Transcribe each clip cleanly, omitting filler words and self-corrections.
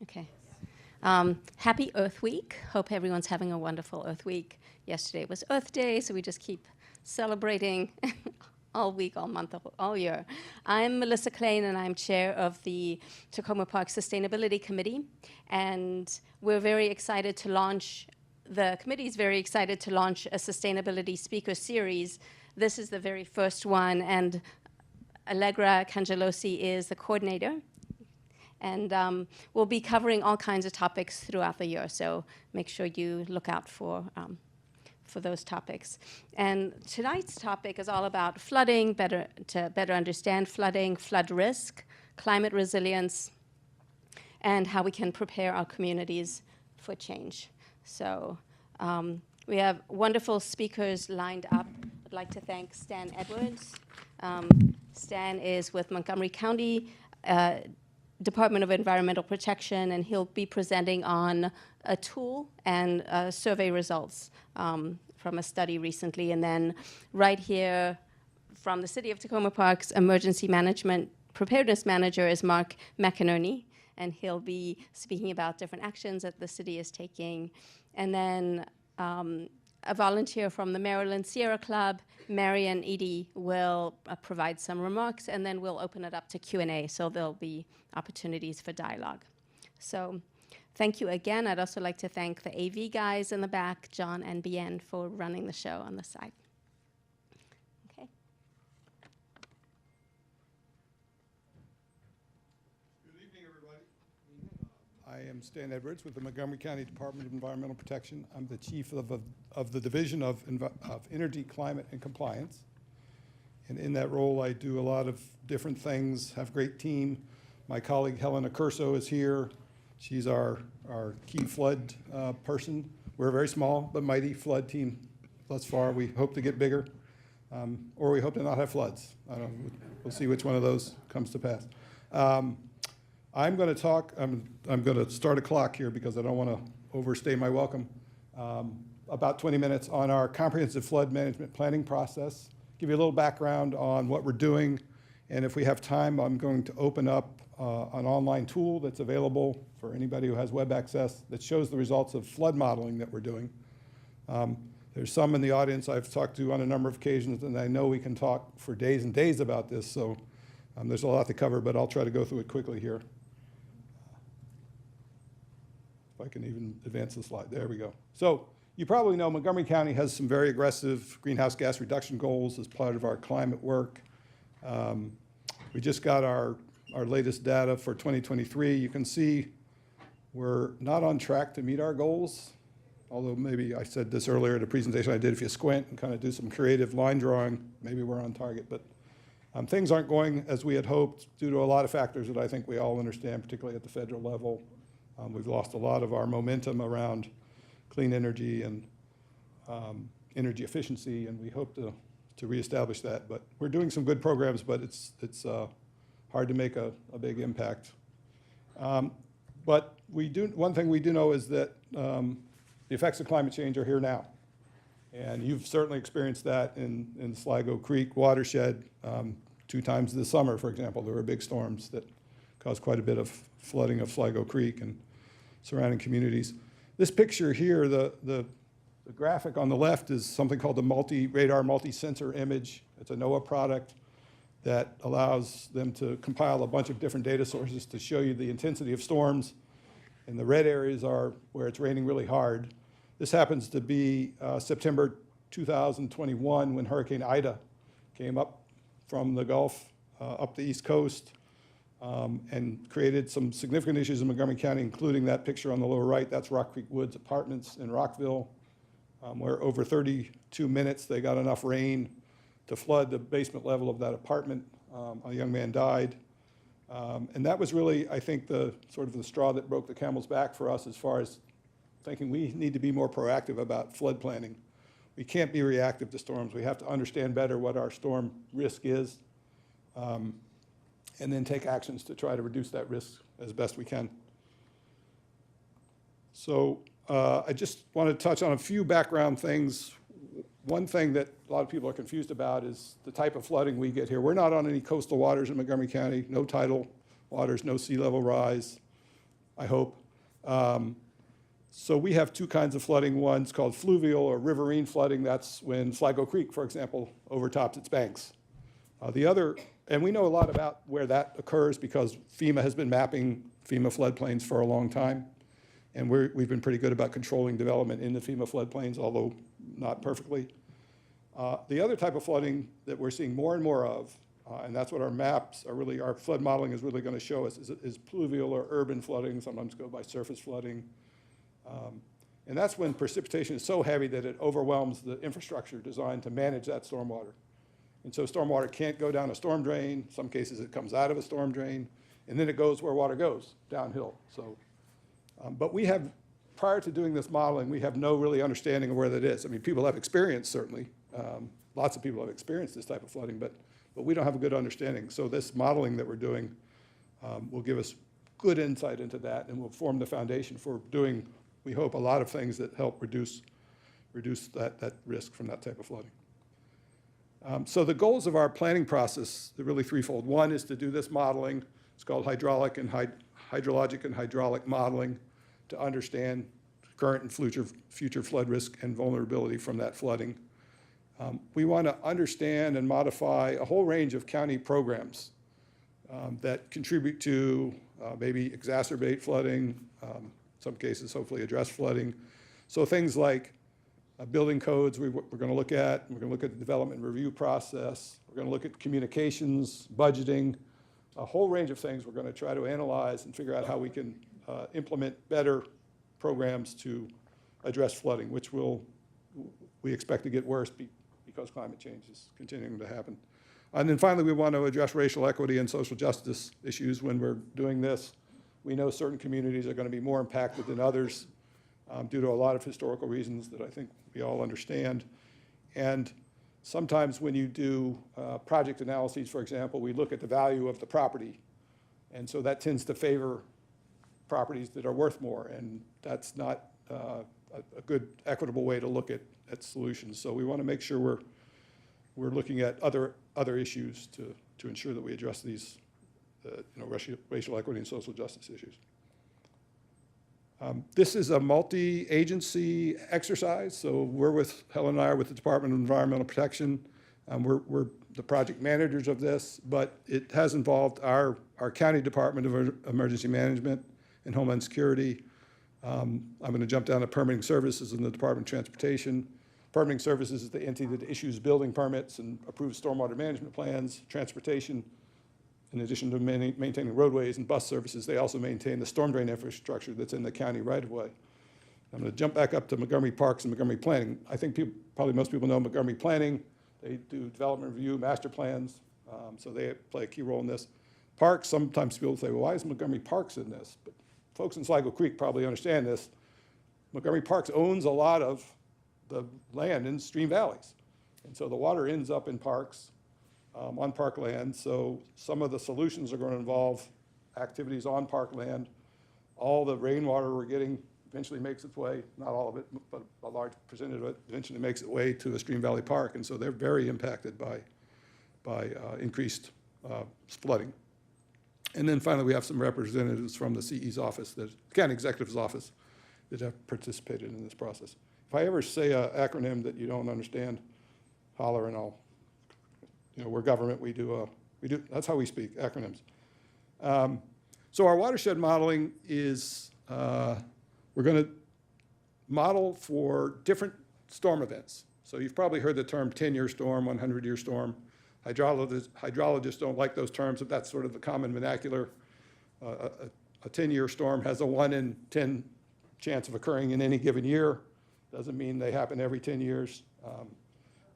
Okay. Happy Earth Week. Hope everyone's having a wonderful Earth Week. Yesterday was Earth Day, so we just keep celebrating all week, all month, all year. I'm Melissa Klein, and I'm chair of the Takoma Park Sustainability Committee. And we're very excited to launch, the committee is very excited to launch a sustainability speaker series. This is the very first one, and Allegra Cangelosi is the coordinator. And we'll be covering all kinds of topics throughout the year, so make sure you look out for those topics. And tonight's topic is all about flooding, to better understand flooding, flood risk, climate resilience, and how we can prepare our communities for change. So we have wonderful speakers lined up. I'd like to thank Stan Edwards. Stan is with Montgomery County Department of Environmental Protection, and he'll be presenting on a tool and survey results from a study recently. And then right here from the City of Takoma Park's Emergency Management Preparedness Manager is Mark McInerney, and he'll be speaking about different actions that the city is taking. And then a volunteer from the Maryland Sierra Club, Marian Edie, will provide some remarks, and then we'll open it up to Q&A, so there'll be opportunities for dialogue. So thank you again. I'd also like to thank the AV guys in the back, John and Bien, for running the show on the side. Okay. Good evening, everybody. I am Stan Edwards with the Montgomery County Department of Environmental Protection. I'm the chief of the Division of Energy, Climate, and Compliance. And in that role, I do a lot of different things, have a great team. My colleague Helena Curso is here. She's our key flood person. We're a very small but mighty flood team thus far. We hope to get bigger, or we hope to not have floods. We'll see which one of those comes to pass. I'm going to talk, I'm going to start a clock here because I don't want to overstay my welcome, about 20 minutes on our comprehensive flood management planning process, give you a little background on what we're doing, and if we have time, I'm going to open up an online tool that's available for anybody who has web access that shows the results of flood modeling that we're doing. There's some in the audience I've talked to on a number of occasions, and I know we can talk for days and days about this, so there's a lot to cover, but I'll try to go through it quickly here. If I can even advance the slide. There we go. So you probably know Montgomery County has some very aggressive greenhouse gas reduction goals as part of our climate work. We just got our latest data for 2023. You can see we're not on track to meet our goals, although maybe I said this earlier at a presentation I did, if you squint and kind of do some creative line drawing, maybe we're on target. But things aren't going as we had hoped due to a lot of factors that I think we all understand, particularly at the federal level. We've lost a lot of our momentum around clean energy and energy efficiency, and we hope to reestablish that. But we're doing some good programs, but it's hard to make a big impact. But one thing we do know is that the effects of climate change are here now. And you've certainly experienced that in Sligo Creek watershed. 2 times this summer, for example, there were big storms that caused quite a bit of flooding of Sligo Creek and surrounding communities. This picture here, the graphic on the left is something called the radar multi-sensor image. It's a NOAA product that allows them to compile a bunch of different data sources to show you the intensity of storms. And the red areas are where it's raining really hard. This happens to be September 2021 when Hurricane Ida came up from the Gulf up the East Coast and created some significant issues in Montgomery County, including that picture on the lower right. That's Rock Creek Woods Apartments in Rockville, where over 32 minutes they got enough rain to flood the basement level of that apartment. A young man died. And that was really, I think, the straw that broke the camel's back for us as far as thinking we need to be more proactive about flood planning. We can't be reactive to storms. We have to understand better what our storm risk is, and then take actions to try to reduce that risk as best we can. So I just want to touch on a few background things. One thing that a lot of people are confused about is the type of flooding we get here. We're not on any coastal waters in Montgomery County, no tidal waters, no sea level rise. I hope. So we have two kinds of flooding. One's called fluvial or riverine flooding. That's when Sligo Creek, for example, overtops its banks. The other, and we know a lot about where that occurs because FEMA has been mapping FEMA floodplains for a long time. And we've been pretty good about controlling development in the FEMA floodplains, although not perfectly. The other type of flooding that we're seeing more and more of, and that's what our maps are really, our flood modeling is really going to show us, is pluvial or urban flooding, sometimes go by surface flooding. And that's when precipitation is so heavy that it overwhelms the infrastructure designed to manage that stormwater. And so stormwater can't go down a storm drain. In some cases it comes out of a storm drain, and then it goes where water goes, downhill. So, but we have, prior to doing this modeling, we have no really understanding of where that is. I mean, people have experience, certainly. Lots of people have experienced this type of flooding, but we don't have a good understanding. So this modeling that we're doing will give us good insight into that and will form the foundation for doing, we hope, a lot of things that help reduce that risk from that type of flooding. So the goals of our planning process are really threefold. One is to do this modeling. It's called hydrologic and hydraulic modeling to understand current and future flood risk and vulnerability from that flooding. We want to understand and modify a whole range of county programs that contribute to maybe exacerbate flooding, some cases hopefully address flooding. So things like building codes we're going to look at. We're going to look at the development review process. We're going to look at communications, budgeting, a whole range of things we're going to try to analyze and figure out how we can implement better programs to address flooding, which we expect to get worse because climate change is continuing to happen. And then finally, we want to address racial equity and social justice issues when we're doing this. We know certain communities are going to be more impacted than others due to a lot of historical reasons that I think we all understand. And sometimes when you do project analyses, for example, we look at the value of the property. And so that tends to favor properties that are worth more. And that's not a good, equitable way to look at solutions. So we want to make sure we're looking at other issues to ensure that we address these racial equity and social justice issues. This is a multi-agency exercise. So Helen and I are with the Department of Environmental Protection. We're the project managers of this, but it has involved our county Department of Emergency Management and Homeland Security. I'm going to jump down to Permitting Services in the Department of Transportation. Permitting Services is the entity that issues building permits and approves stormwater management plans. Transportation, in addition to maintaining roadways and bus services, they also maintain the storm drain infrastructure that's in the county right-of-way. I'm going to jump back up to Montgomery Parks and Montgomery Planning. I think probably most people know Montgomery Planning. They do development review, master plans, so they play a key role in this. Parks, sometimes people say, well, why is Montgomery Parks in this? But folks in Sligo Creek probably understand this. Montgomery Parks owns a lot of the land in stream valleys. And so the water ends up in parks, on parkland. So some of the solutions are going to involve activities on parkland. All the rainwater we're getting eventually makes its way, not all of it, but a large percentage of it eventually makes its way to a stream valley park. And so they're very impacted by increased flooding. And then finally, we have some representatives from the CE's office, the county executive's office, that have participated in this process. If I ever say an acronym that you don't understand, holler and I'll, we're government, we do, that's how we speak, acronyms. So our watershed modeling is, we're going to model for different storm events. So you've probably heard the term 10-year storm, 100-year storm. Hydrologists don't like those terms, but that's sort of the common vernacular. A 10-year storm has a 1 in 10 chance of occurring in any given year. Doesn't mean they happen every 10 years.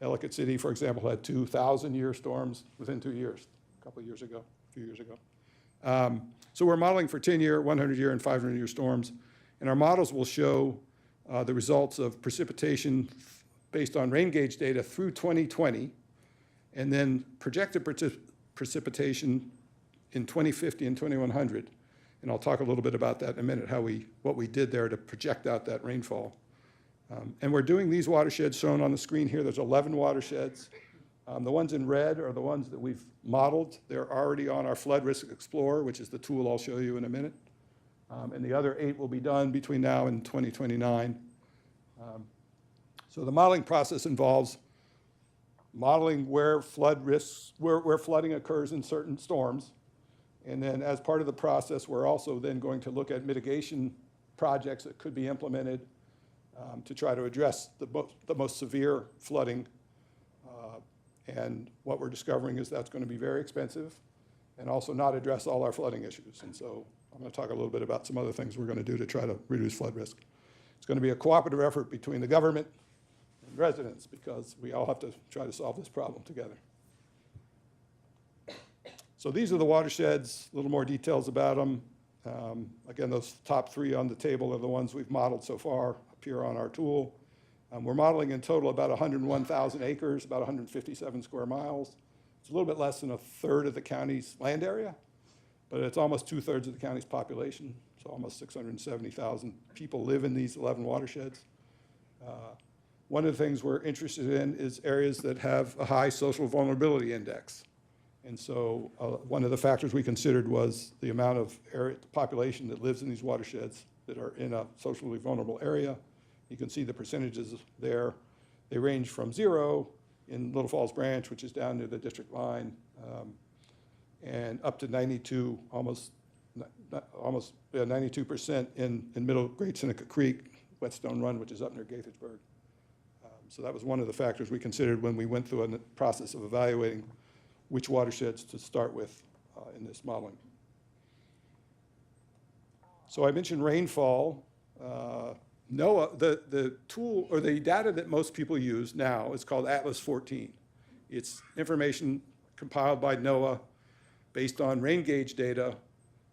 Ellicott City, for example, had 2 1,000-year storms within 2 years, a few years ago. So we're modeling for 10-year, 100-year, and 500-year storms. And our models will show the results of precipitation based on rain gauge data through 2020, and then projected precipitation in 2050 and 2100. And I'll talk a little bit about that in a minute, what we did there to project out that rainfall. And we're doing these watersheds shown on the screen here. There's 11 watersheds. The ones in red are the ones that we've modeled. They're already on our Flood Risk Explorer, which is the tool I'll show you in a minute. and the other 8 will be done between now and 2029. So the modeling process involves modeling where flood risks, where flooding occurs in certain storms. And then as part of the process, we're also then going to look at mitigation projects that could be implemented to try to address the most severe flooding. And what we're discovering is that's going to be very expensive and also not address all our flooding issues. And so I'm going to talk a little bit about some other things we're going to do to try to reduce flood risk. It's going to be a cooperative effort between the government and residents because we all have to try to solve this problem together. So these are the watersheds, a little more details about them. Again, those top 3 on the table are the ones we've modeled so far up here on our tool. We're modeling in total about 101,000 acres, about 157 square miles. It's a little bit less than a third of the county's land area, but it's almost 2/3 of the county's population. So almost 670,000 people live in these 11 watersheds. One of the things we're interested in is areas that have a high social vulnerability index. And so one of the factors we considered was the amount of population that lives in these watersheds that are in a socially vulnerable area. You can see the percentages there. They range from 0 in Little Falls Branch, which is down near the district line, and up to 92, almost 92% in Middle Great Seneca Creek, Whetstone Run, which is up near Gaithersburg. So that was one of the factors we considered when we went through a process of evaluating which watersheds to start with in this modeling. So I mentioned rainfall. NOAA, the tool or the data that most people use now is called Atlas 14. It's information compiled by NOAA based on rain gauge data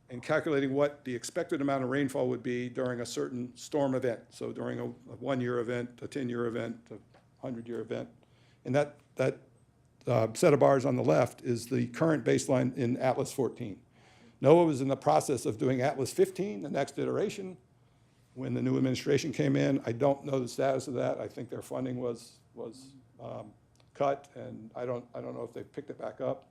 and calculating what the expected amount of rainfall would be during a certain storm event. So during a 1-year event, a 10-year event, a 100-year event. And that set of bars on the left is the current baseline in Atlas 14. NOAA was in the process of doing Atlas 15, the next iteration, when the new administration came in. I don't know the status of that. I think their funding was cut, and I don't know if they've picked it back up.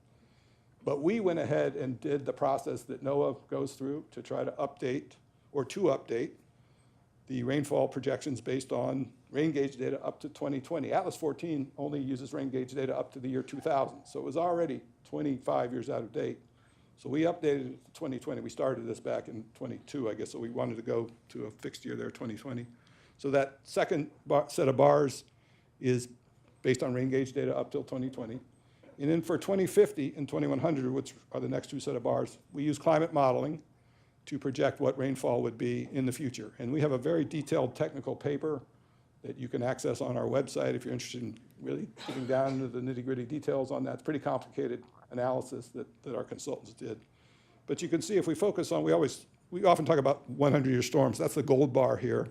But we went ahead and did the process that NOAA goes through to try to update the rainfall projections based on rain gauge data up to 2020. Atlas 14 only uses rain gauge data up to the year 2000, so it was already 25 years out of date. So we updated it to 2020. We started this back in 22, I guess, so we wanted to go to a fixed year there, 2020. So that second set of bars is based on rain gauge data up till 2020. And then for 2050 and 2100, which are the next 2 set of bars, we use climate modeling to project what rainfall would be in the future. And we have a very detailed technical paper that you can access on our website if you're interested in really getting down into the nitty-gritty details on that. It's pretty complicated analysis that our consultants did. But you can see if we focus on, we often talk about 100-year storms. That's the gold bar here.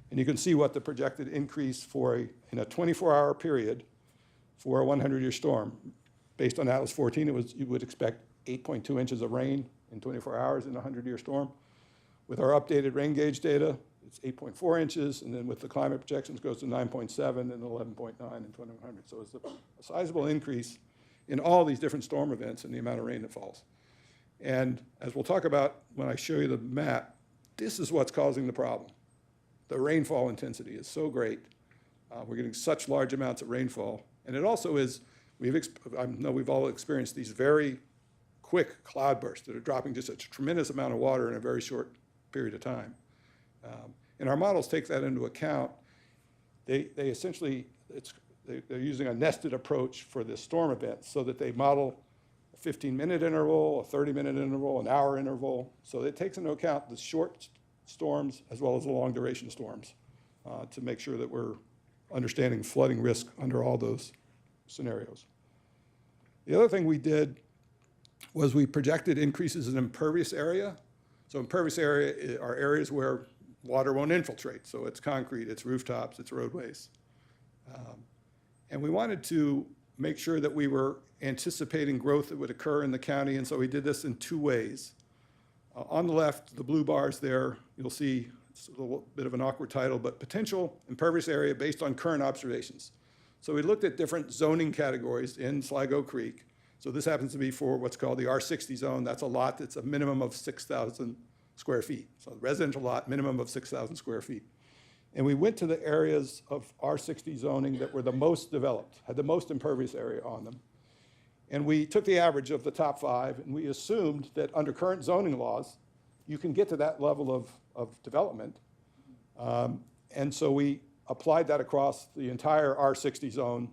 And you can see what the projected increase in a 24-hour period for a 100-year storm. Based on Atlas 14, you would expect 8.2 inches of rain in 24 hours in a 100-year storm. With our updated rain gauge data, it's 8.4 inches, and then with the climate projections, goes to 9.7 and 11.9 in 2100. So it's a sizable increase in all these different storm events and the amount of rain that falls. And as we'll talk about when I show you the map, this is what's causing the problem. The rainfall intensity is so great. We're getting such large amounts of rainfall. And it also is, I know we've all experienced these very quick cloudbursts that are dropping just a tremendous amount of water in a very short period of time. And our models take that into account. They essentially, they're using a nested approach for this storm event so that they model a 15-minute interval, a 30-minute interval, an hour interval. So it takes into account the short storms as well as the long duration storms to make sure that we're understanding flooding risk under all those scenarios. The other thing we did was we projected increases in impervious area. So impervious area are areas where water won't infiltrate. So it's concrete, it's rooftops, it's roadways. And we wanted to make sure that we were anticipating growth that would occur in the county, and so we did this in 2 ways. On the left, the blue bars there, you'll see it's a little bit of an awkward title, but potential impervious area based on current observations. So we looked at different zoning categories in Sligo Creek. So this happens to be for what's called the R60 zone. That's a lot that's a minimum of 6,000 square feet. So the residential lot, minimum of 6,000 square feet. And we went to the areas of R60 zoning that were the most developed, had the most impervious area on them. And we took the average of the top 5, and we assumed that under current zoning laws, you can get to that level of development. And so we applied that across the entire R60 zone,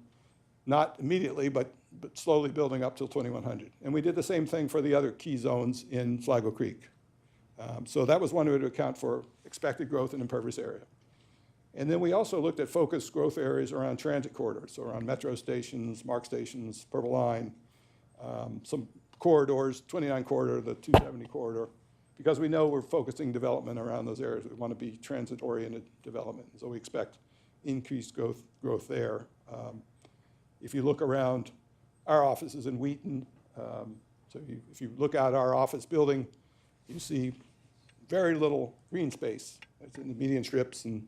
not immediately, but slowly building up till 2100. And we did the same thing for the other key zones in Flagler Creek. So that was one way to account for expected growth in impervious area. And then we also looked at focused growth areas around transit corridors, so around metro stations, MARC stations, Purple Line, some corridors, 29 corridor, the 270 corridor, because we know we're focusing development around those areas. We want to be transit-oriented development, so we expect increased growth there. If you look around our offices in Wheaton, if you look out our office building, you see very little green space. It's in the median strips, and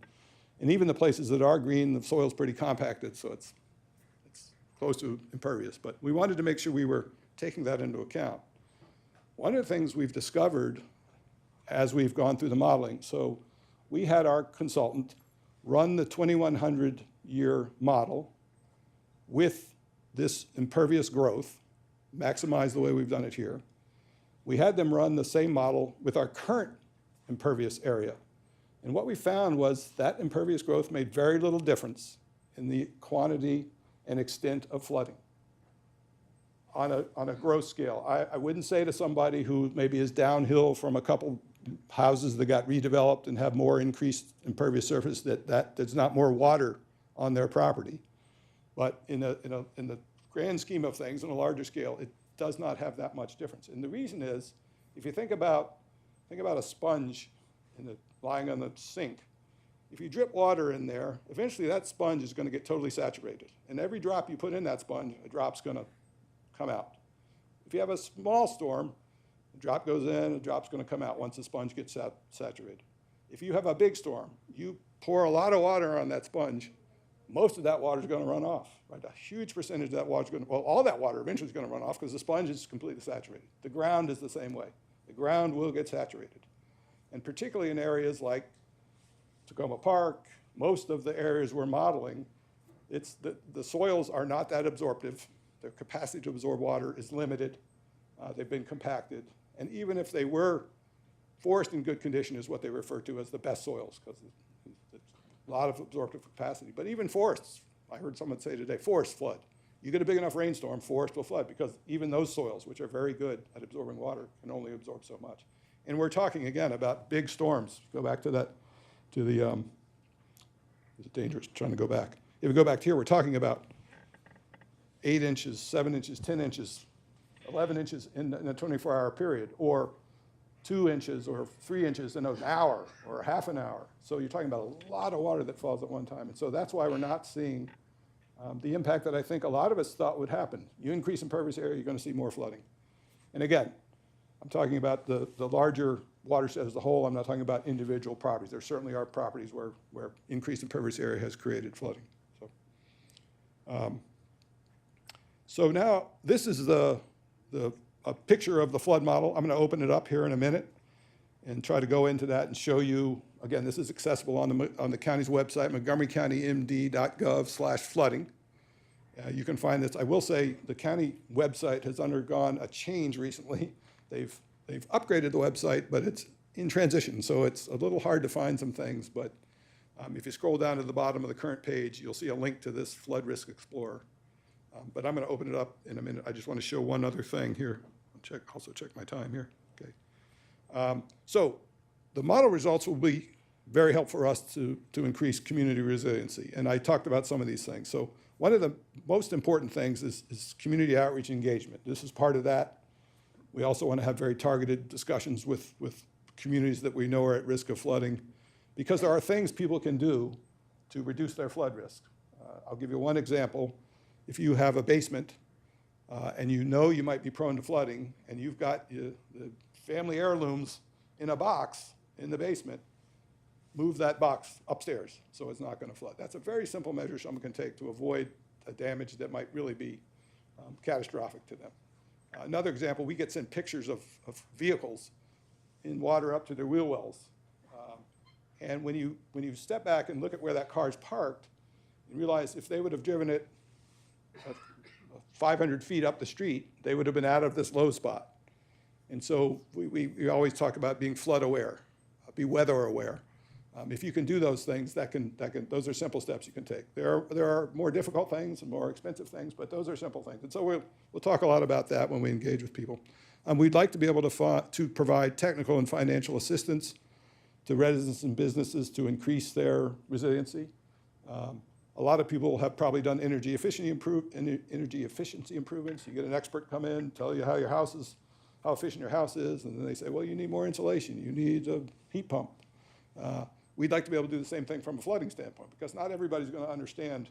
even the places that are green, the soil's pretty compacted, so it's close to impervious. But we wanted to make sure we were taking that into account. One of the things we've discovered as we've gone through the modeling, so we had our consultant run the 2100-year model with this impervious growth, maximize the way we've done it here. We had them run the same model with our current impervious area. And what we found was that impervious growth made very little difference in the quantity and extent of flooding on a gross scale. I wouldn't say to somebody who maybe is downhill from a couple houses that got redeveloped and have more increased impervious surface that there's not more water on their property. But in the grand scheme of things, on a larger scale, it does not have that much difference. And the reason is, if you think about a sponge lying on the sink. If you drip water in there, eventually that sponge is going to get totally saturated. And every drop you put in that sponge, a drop's going to come out. If you have a small storm, a drop goes in, a drop's going to come out once the sponge gets saturated. If you have a big storm, you pour a lot of water on that sponge, most of that water is going to run off. Right? A huge percentage of that water is going to, well, all that water eventually is going to run off because the sponge is completely saturated. The ground is the same way. The ground will get saturated. And particularly in areas like Tacoma Park, most of the areas we're modeling, the soils are not that absorptive. Their capacity to absorb water is limited. They've been compacted. And even if they were forest in good condition is what they refer to as the best soils, because there's a lot of absorptive capacity. But even forests, I heard someone say today, forests flood. You get a big enough rainstorm, forest will flood, because even those soils, which are very good at absorbing water, can only absorb so much. And we're talking, again, about big storms. Go back to that, is it dangerous trying to go back? If we go back here, we're talking about 8 inches, 7 inches, 10 inches, 11 inches in a 24-hour period, or 2 inches or 3 inches in an hour or half an hour. So you're talking about a lot of water that falls at one time. And so that's why we're not seeing the impact that I think a lot of us thought would happen. You increase impervious area, you're going to see more flooding. And again, I'm talking about the larger watershed as a whole. I'm not talking about individual properties. There certainly are properties where increased impervious area has created flooding. So now this is a picture of the flood model. I'm going to open it up here in a minute and try to go into that and show you. Again, this is accessible on the county's website, montgomerycountymd.gov/flooding. You can find this. I will say the county website has undergone a change recently. They've upgraded the website, but it's in transition, so it's a little hard to find some things. But if you scroll down to the bottom of the current page, you'll see a link to this Flood Risk Explorer. But I'm going to open it up in a minute. I just want to show one other thing here. Also check my time here. Okay. So the model results will be very helpful for us to increase community resiliency. And I talked about some of these things. So one of the most important things is community outreach engagement. This is part of that. We also want to have very targeted discussions with communities that we know are at risk of flooding, because there are things people can do to reduce their flood risk. I'll give you one example. If you have a basement and you know you might be prone to flooding, and you've got the family heirlooms in a box in the basement, move that box upstairs so it's not going to flood. That's a very simple measure someone can take to avoid a damage that might really be catastrophic to them. Another example, we get sent pictures of vehicles in water up to their wheel wells. And when you step back and look at where that car's parked, you realize if they would have driven it 500 feet up the street, they would have been out of this low spot. And so we always talk about being flood aware, be weather aware. If you can do those things, those are simple steps you can take. There are more difficult things and more expensive things, but those are simple things. And so we'll talk a lot about that when we engage with people. We'd like to be able to provide technical and financial assistance to residents and businesses to increase their resiliency. A lot of people have probably done energy efficiency improvements. You get an expert come in, tell you how efficient your house is, and then they say, well, you need more insulation, you need a heat pump. We'd like to be able to do the same thing from a flooding standpoint, because not everybody's going to understand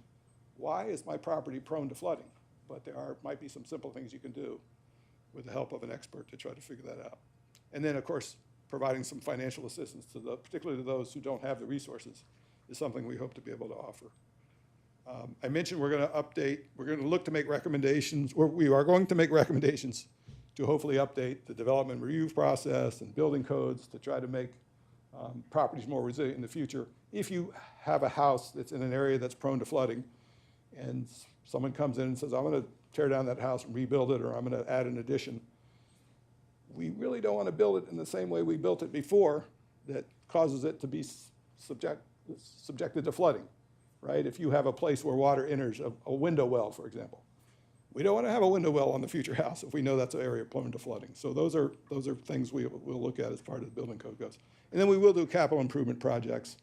why is my property prone to flooding, but might be some simple things you can do with the help of an expert to try to figure that out. And then, of course, providing some financial assistance particularly to those who don't have the resources is something we hope to be able to offer. I mentioned we're going to look to make recommendations, or we are going to make recommendations to hopefully update the development review process and building codes to try to make properties more resilient in the future. If you have a house that's in an area that's prone to flooding and someone comes in and says, I'm going to tear down that house and rebuild it, or I'm going to add an addition, we really don't want to build it in the same way we built it before that causes it to be subjected to flooding, right? If you have a place where water enters, a window well, for example, we don't want to have a window well on the future house if we know that's an area prone to flooding. So those are things we'll look at as part of the building code goes. And then we will do capital improvement projects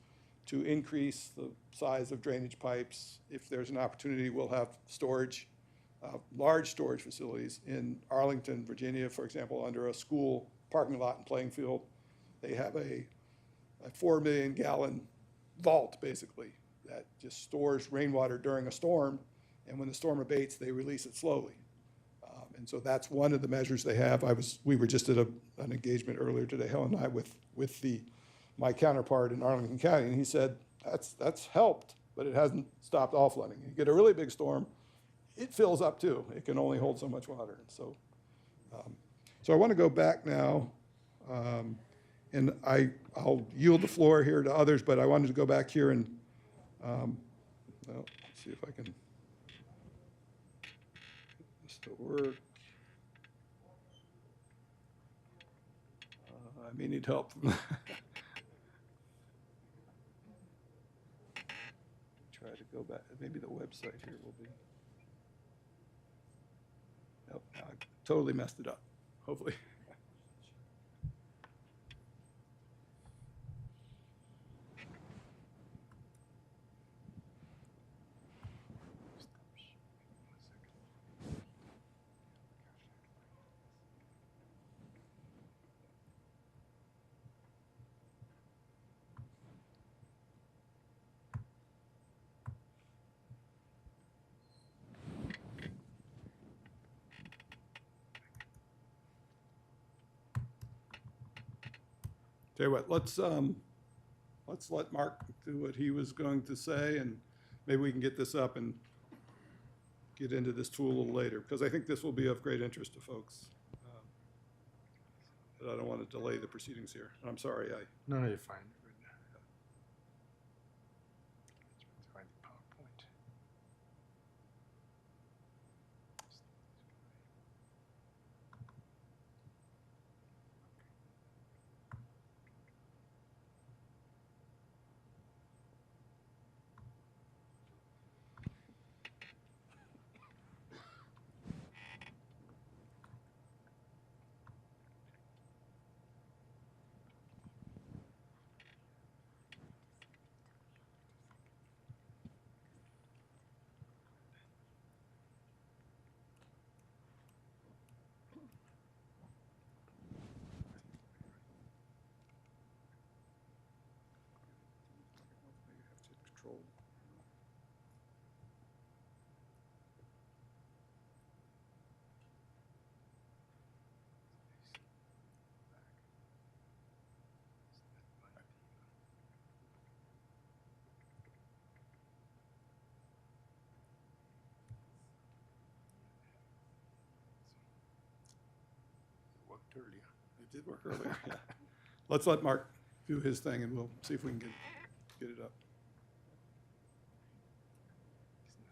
to increase the size of drainage pipes. If there's an opportunity, we'll have storage, large storage facilities in Arlington, Virginia, for example, under a school parking lot and playing field. They have a 4 million gallon vault, basically, that just stores rainwater during a storm, and when the storm abates, they release it slowly. And so that's one of the measures they have. We were just at an engagement earlier today, Helen and I, with my counterpart in Arlington County, and he said, that's helped, but it hasn't stopped all flooding. You get a really big storm, it fills up too. It can only hold so much water. So I want to go back now, and I'll yield the floor here to others, but I wanted to go back here and let's see if I can get this to work. I may need help. Try to go back. Maybe the website here will be. Nope, I totally messed it up. Hopefully. Tell you what, let's let Mark do what he was going to say, and maybe we can get this up and get into this tool a little later, because I think this will be of great interest to folks. But I don't want to delay the proceedings here. I'm sorry. No, you're fine. You're good. Let's find the PowerPoint. Control. Worked earlier. It did work earlier. Yeah. Let's let Mark do his thing, and we'll see if we can get it up.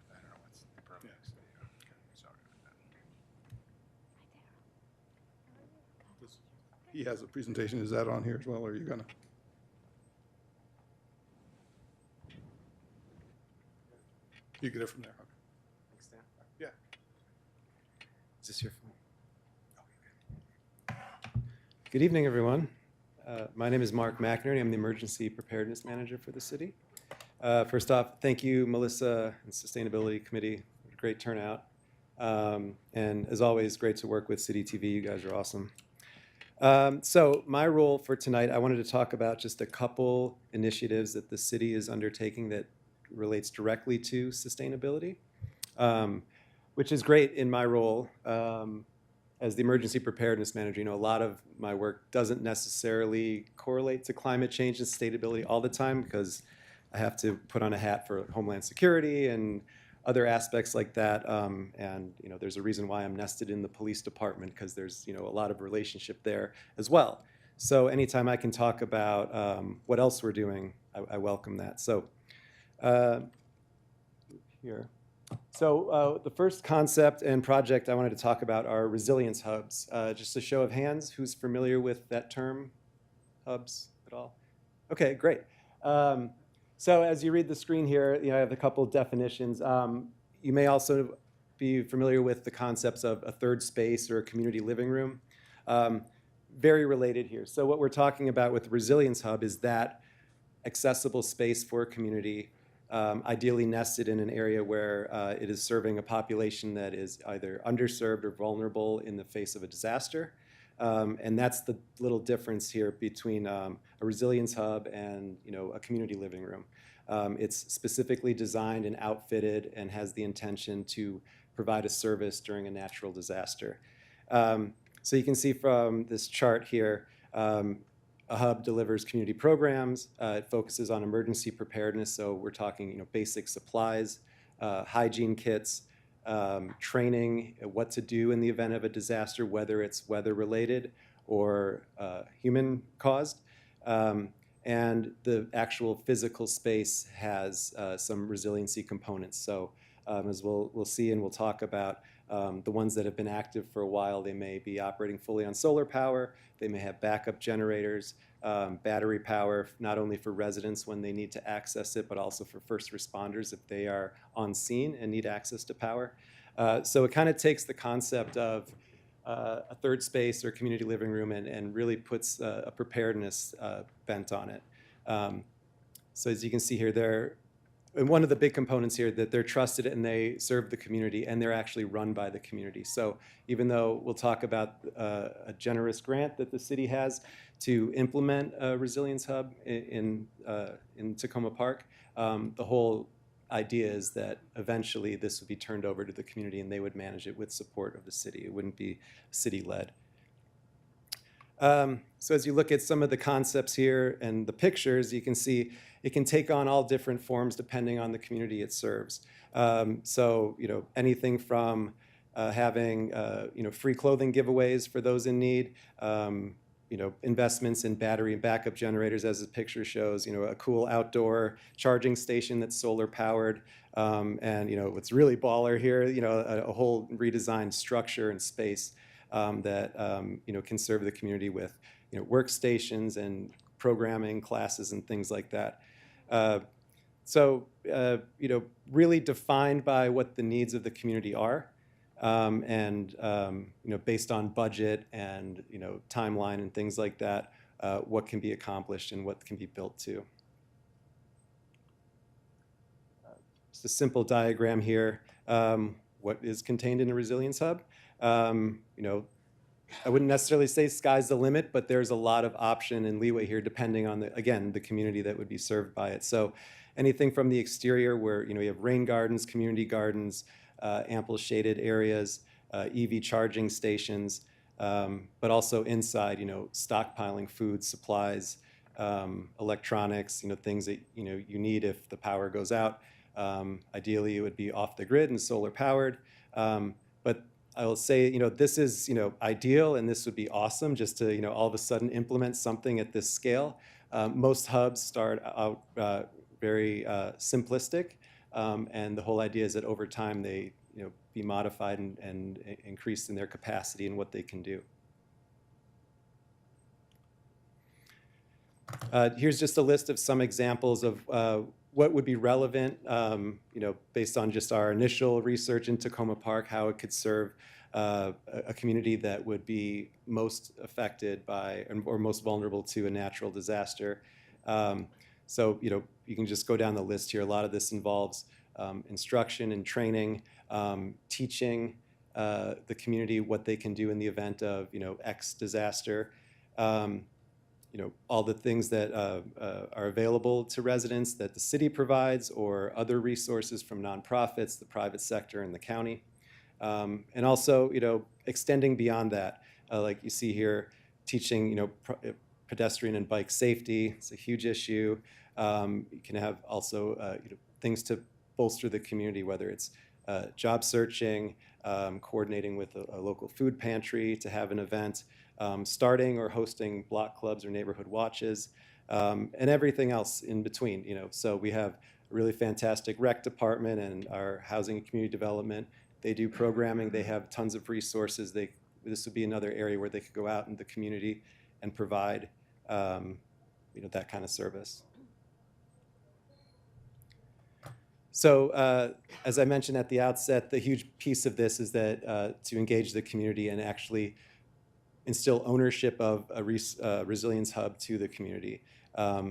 I don't know what's the problem. Okay, sorry about that. He has a presentation. Is that on here as well, or are you gonna? You get it from there. Okay. Thanks, Dan. Yeah. Is this your phone? Good evening, everyone. My name is Mark McInerney. I'm the Emergency Preparedness Manager for the city. First off, thank you, Melissa and Sustainability Committee. Great turnout. And as always, great to work with City TV. You guys are awesome. So my role for tonight, I wanted to talk about just a couple initiatives that the city is undertaking that relates directly to sustainability, which is great in my role as the emergency preparedness manager. You know, a lot of my work doesn't necessarily correlate to climate change and sustainability all the time because I have to put on a hat for Homeland Security and other aspects like that. And, you know, there's a reason why I'm nested in the police department because there's, you know, a lot of relationship there as well. So anytime I can talk about what else we're doing, I welcome that. So here. So the first concept and project I wanted to talk about are resilience hubs. Just a show of hands, who's familiar with that term, hubs at all? Okay, great. So as you read the screen here, you know, I have a couple definitions. You may also be familiar with the concepts of a third space or a community living room. Very related here. So what we're talking about with the Resilience Hub is that accessible space for a community, ideally nested in an area where it is serving a population that is either underserved or vulnerable in the face of a disaster. And that's the little difference here between a resilience hub and, you know, a community living room. It's specifically designed and outfitted and has the intention to provide a service during a natural disaster. So you can see from this chart here, a hub delivers community programs. It focuses on emergency preparedness. So we're talking, you know, basic supplies, hygiene kits, training, what to do in the event of a disaster, whether it's weather related or human caused. And the actual physical space has some resiliency components. So as we'll see and we'll talk about, the ones that have been active for a while, they may be operating fully on solar power. They may have backup generators, battery power, not only for residents when they need to access it, but also for first responders if they are on scene and need access to power. So it kind of takes the concept of a third space or community living room and really puts a preparedness bent on it. So as you can see here, and one of the big components here that they're trusted and they serve the community and they're actually run by the community. So even though we'll talk about a generous grant that the city has to implement a resilience hub in Tacoma Park, the whole idea is that eventually this would be turned over to the community and they would manage it with support of the city. It wouldn't be city-led. So as you look at some of the concepts here and the pictures, you can see it can take on all different forms depending on the community it serves. So, you know, anything from having, you know, free clothing giveaways for those in need, you know, investments in battery and backup generators, as the picture shows, you know, a cool outdoor charging station that's solar powered. And, you know, what's really baller here, you know, a whole redesigned structure and space that, you know, can serve the community with, you know, workstations and programming classes and things like that. So, you know, really defined by what the needs of the community are. And, you know, based on budget and, you know, timeline and things like that, what can be accomplished and what can be built to. Just a simple diagram here. What is contained in a resilience hub? You know, I wouldn't necessarily say sky's the limit, but there's a lot of option and leeway here depending on, again, the community that would be served by it. So anything from the exterior where, you know, we have rain gardens, community gardens, ample shaded areas, EV charging stations, but also inside, you know, stockpiling food, supplies, electronics, you know, things that, you know, you need if the power goes out. Ideally, it would be off the grid and solar powered. But I will say, this is, ideal, and this would be awesome just to, all of a sudden implement something at this scale. Most hubs start out very simplistic, and the whole idea is that over time they, be modified and increased in their capacity and what they can do. Here's just a list of some examples of what would be relevant, based on just our initial research in Takoma Park, how it could serve a community that would be most affected by or most vulnerable to a natural disaster. So, you can just go down the list here. A lot of this involves instruction and training, teaching the community what they can do in the event of, X disaster. All the things that are available to residents that the city provides, or other resources from nonprofits, the private sector, and the county. And also, extending beyond that, like you see here, teaching, pedestrian and bike safety. It's a huge issue. You can have also, things to bolster the community, whether it's job searching, coordinating with a local food pantry to have an event, starting or hosting block clubs or neighborhood watches, and everything else in between. So we have a really fantastic rec department and our housing and community development. They do programming. They have tons of resources. This would be another area where they could go out in the community and provide, that kind of service. So as I mentioned at the outset, the huge piece of this is that to engage the community and actually instill ownership of a resilience hub to the community.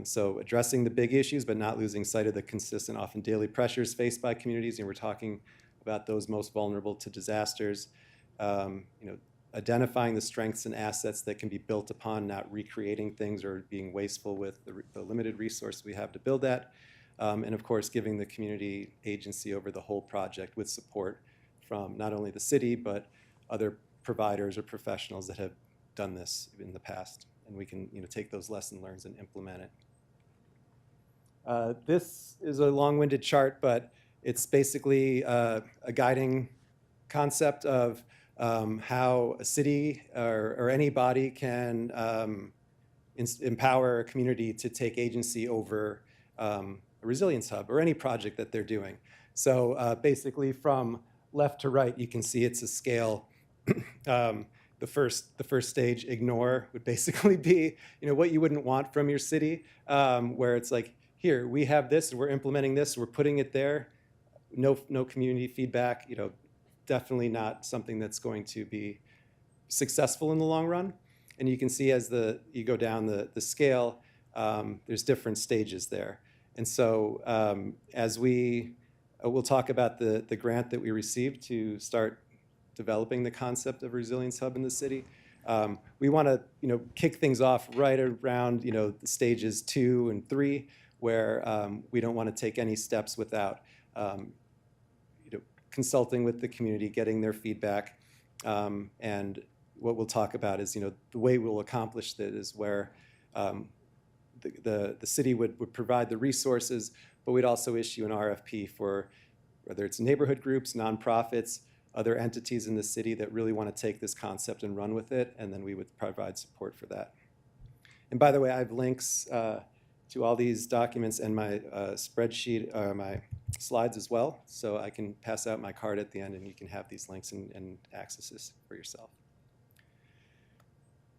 So addressing the big issues, but not losing sight of the consistent, often daily pressures faced by communities. And we're talking about those most vulnerable to disasters. Identifying the strengths and assets that can be built upon, not recreating things or being wasteful with the limited resource we have to build that. And of course, giving the community agency over the whole project with support from not only the city, but other providers or professionals that have done this in the past. And we can take those lessons learned and implement it. This is a long-winded chart, but it's basically a guiding concept of how a city or any body can empower a community to take agency over a resilience hub or any project that they're doing. So basically from left to right, you can see it's a scale. The first stage, ignore, would basically be what you wouldn't want from your city, where it's like, here, we have this, and we're implementing this, we're putting it there. No community feedback, definitely not something that's going to be successful in the long run. And you can see as you go down the scale, there's different stages there. And so as we'll talk about the grant that we received to start developing the concept of Resilience Hub in the city. We want to, kick things off right around, the stages 2 and 3, where we don't want to take any steps without, consulting with the community, getting their feedback. And what we'll talk about is, the way we'll accomplish that is where the city would provide the resources, but we'd also issue an RFP for whether it's neighborhood groups, nonprofits, other entities in the city that really want to take this concept and run with it, and then we would provide support for that. And by the way, I have links to all these documents and my spreadsheet, my slides as well, so I can pass out my card at the end and you can have these links and access this for yourself.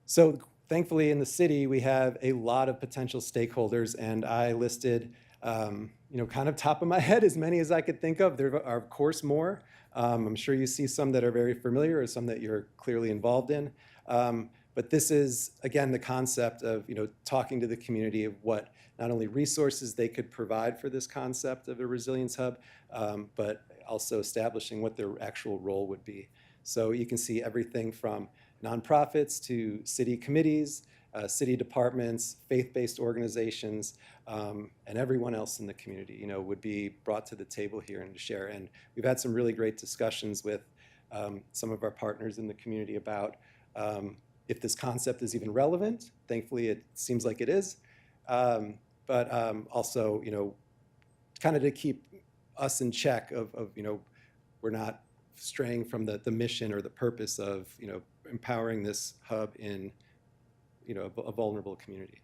So thankfully in the city, we have a lot of potential stakeholders, and I listed, kind of top of my head, as many as I could think of. There are, of course, more. I'm sure you see some that are very familiar or some that you're clearly involved in. But this is, again, the concept of talking to the community of what not only resources they could provide for this concept of a resilience hub, but also establishing what their actual role would be. So you can see everything from nonprofits to city committees, city departments, faith-based organizations, and everyone else in the community, would be brought to the table here and to share. And we've had some really great discussions with some of our partners in the community about if this concept is even relevant. Thankfully, it seems like it is. But also, kind of to keep us in check of we're not straying from the mission or the purpose of, empowering this hub in, a vulnerable community.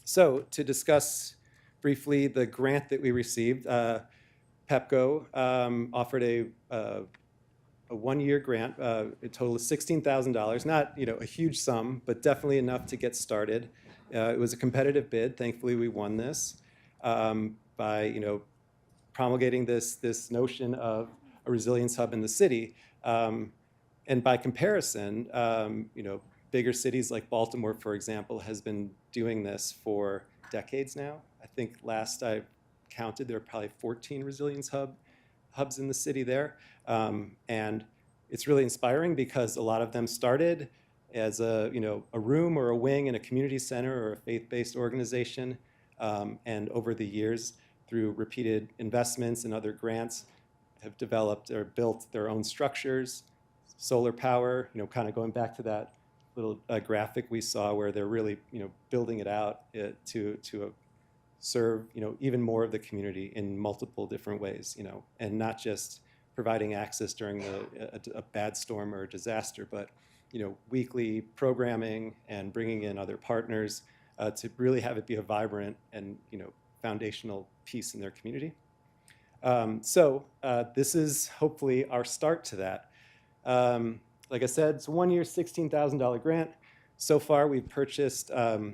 So to discuss briefly the grant that we received, PEPCO offered a one-year grant, a total of $16,000, not a huge sum, but definitely enough to get started. It was a competitive bid. Thankfully, we won this by promulgating this notion of a resilience hub in the city. And by comparison, bigger cities like Baltimore, for example, has been doing this for decades now. I think last I counted, there were probably 14 resilience hubs in the city there. And it's really inspiring because a lot of them started as a room or a wing in a community center or a faith-based organization. And over the years, through repeated investments and other grants, have developed or built their own structures, solar power, kind of going back to that little graphic we saw where they're really, building it out to serve, even more of the community in multiple different ways, and not just providing access during a bad storm or a disaster, but, weekly programming and bringing in other partners to really have it be a vibrant and, foundational piece in their community. So this is hopefully our start to that. Like I said, it's a one-year, $16,000 grant. So far, we've purchased a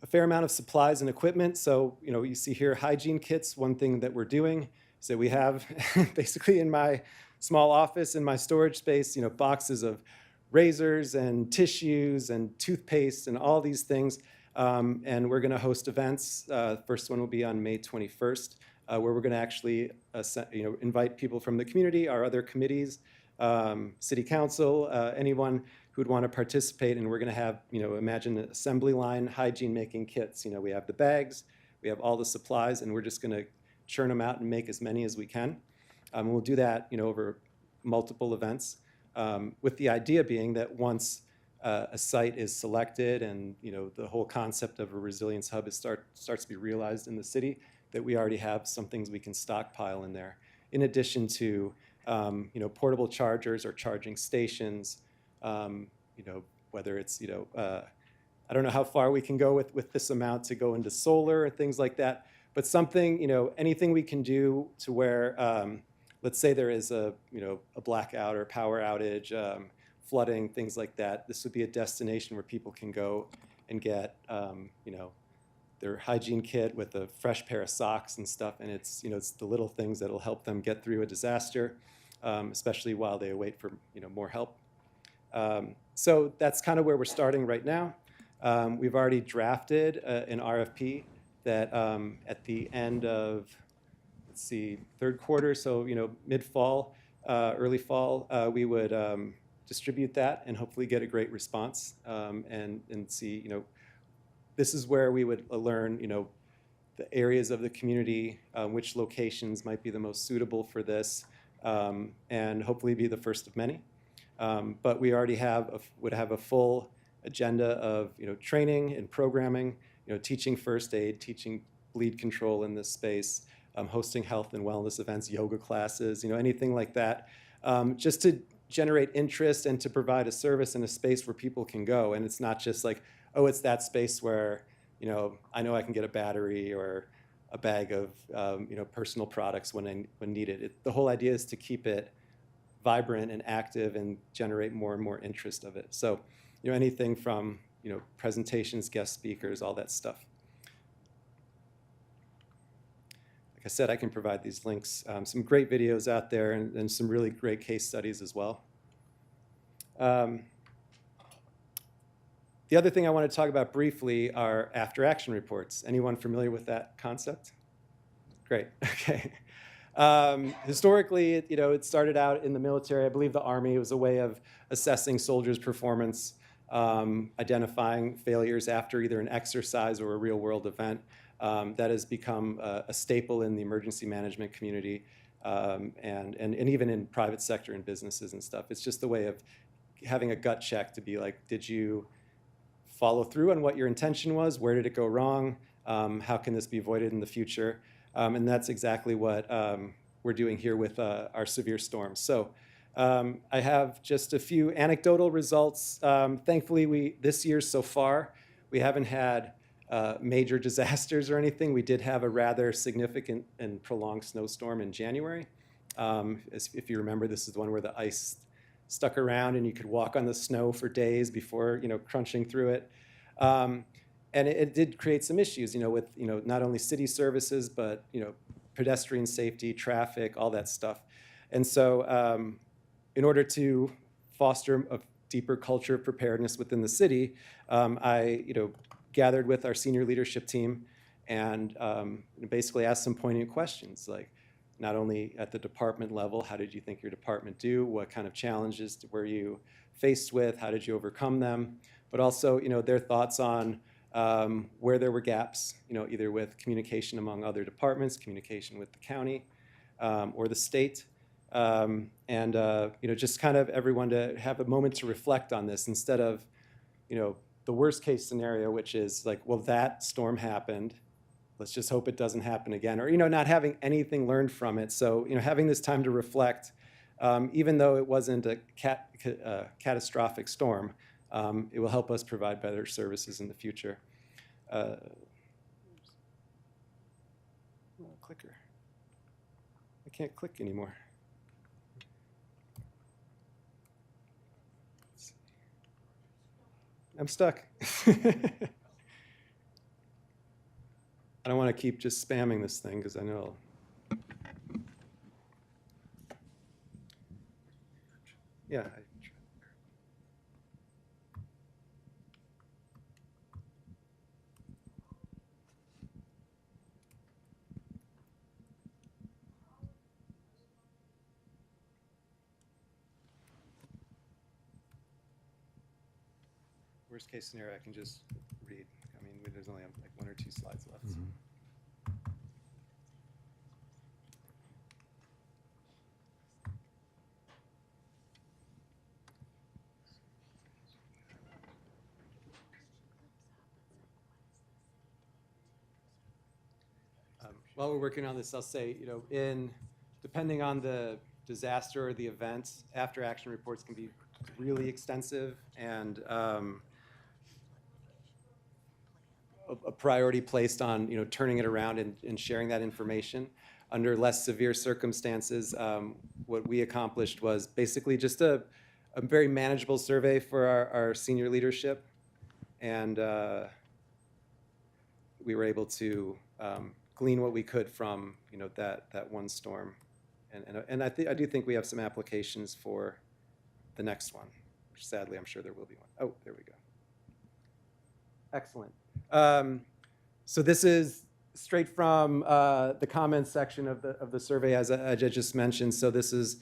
fair amount of supplies and equipment. So, you see here hygiene kits. One thing that we're doing is that we have basically in my small office, in my storage space, boxes of razors and tissues and toothpaste and all these things. And we're going to host events. First one will be on May 21st, where we're going to actually invite people from the community, our other committees, city council, anyone who would want to participate. And we're going to have, imagine an assembly line hygiene making kits. We have the bags, we have all the supplies, and we're just going to churn them out and make as many as we can. We'll do that, over multiple events, with the idea being that once a site is selected and the whole concept of a resilience hub starts to be realized in the city, that we already have some things we can stockpile in there, in addition to portable chargers or charging stations. Whether it's I don't know how far we can go with this amount to go into solar and things like that, but something anything we can do to where let's say there is a blackout or power outage, flooding, things like that. This would be a destination where people can go and get, their hygiene kit with a fresh pair of socks and stuff. And it's, it's the little things that'll help them get through a disaster, especially while they wait for, more help. So that's kind of where we're starting right now. We've already drafted an RFP that at the end of, let's see, third quarter, so, mid-fall, early fall, we would distribute that and hopefully get a great response, and see, this is where we would learn, the areas of the community, which locations might be the most suitable for this, and hopefully be the first of many. But we already would have a full agenda of, training and programming, teaching first aid, teaching bleed control in this space, hosting health and wellness events, yoga classes, anything like that, just to generate interest and to provide a service and a space where people can go. And it's not just like, oh, it's that space where, I know I can get a battery or a bag of, personal products when needed. The whole idea is to keep it vibrant and active and generate more and more interest of it. So, anything from, presentations, guest speakers, all that stuff. I said, I can provide these links. Some great videos out there and some really great case studies as well. The other thing I want to talk about briefly are after action reports. Anyone familiar with that concept? Great, okay. Historically, it started out in the military. I believe the Army was a way of assessing soldiers' performance, identifying failures after either an exercise or a real world event. That has become a staple in the emergency management community, and even in private sector and businesses and stuff. It's just a way of having a gut check to be like, did you follow through on what your intention was? Where did it go wrong? How can this be avoided in the future? And that's exactly what we're doing here with our severe storms. So I have just a few anecdotal results. Thankfully, this year so far, we haven't had major disasters or anything. We did have a rather significant and prolonged snowstorm in January. If you remember, this is the one where the ice stuck around and you could walk on the snow for days before, crunching through it. And it did create some issues, with, not only city services, but, pedestrian safety, traffic, all that stuff. And so in order to foster a deeper culture of preparedness within the city, I, gathered with our senior leadership team and basically asked some poignant questions, like not only at the department level, how did you think your department do? What kind of challenges were you faced with? How did you overcome them? But also, their thoughts on where there were gaps, either with communication among other departments, communication with the county or the state, and just kind of everyone to have a moment to reflect on this instead of, the worst case scenario, which is like, well, that storm happened. Let's just hope it doesn't happen again, or not having anything learned from it. So having this time to reflect, even though it wasn't a catastrophic storm, it will help us provide better services in the future. Clicker. I can't click anymore. I'm stuck. I don't want to keep just spamming this thing because I know. Yeah. Worst case scenario, I can just read. I mean, there's only like 1 or 2 slides left. So. While we're working on this, I'll say, depending on the disaster or the event, after action reports can be really extensive and a priority placed on turning it around and sharing that information. Under less severe circumstances, what we accomplished was basically just a very manageable survey for our senior leadership, and we were able to glean what we could from that one storm, and I do think we have some applications for the next one, which sadly I'm sure there will be one. Oh, there we go. Excellent. So this is straight from the comments section of the survey, as I just mentioned. So this is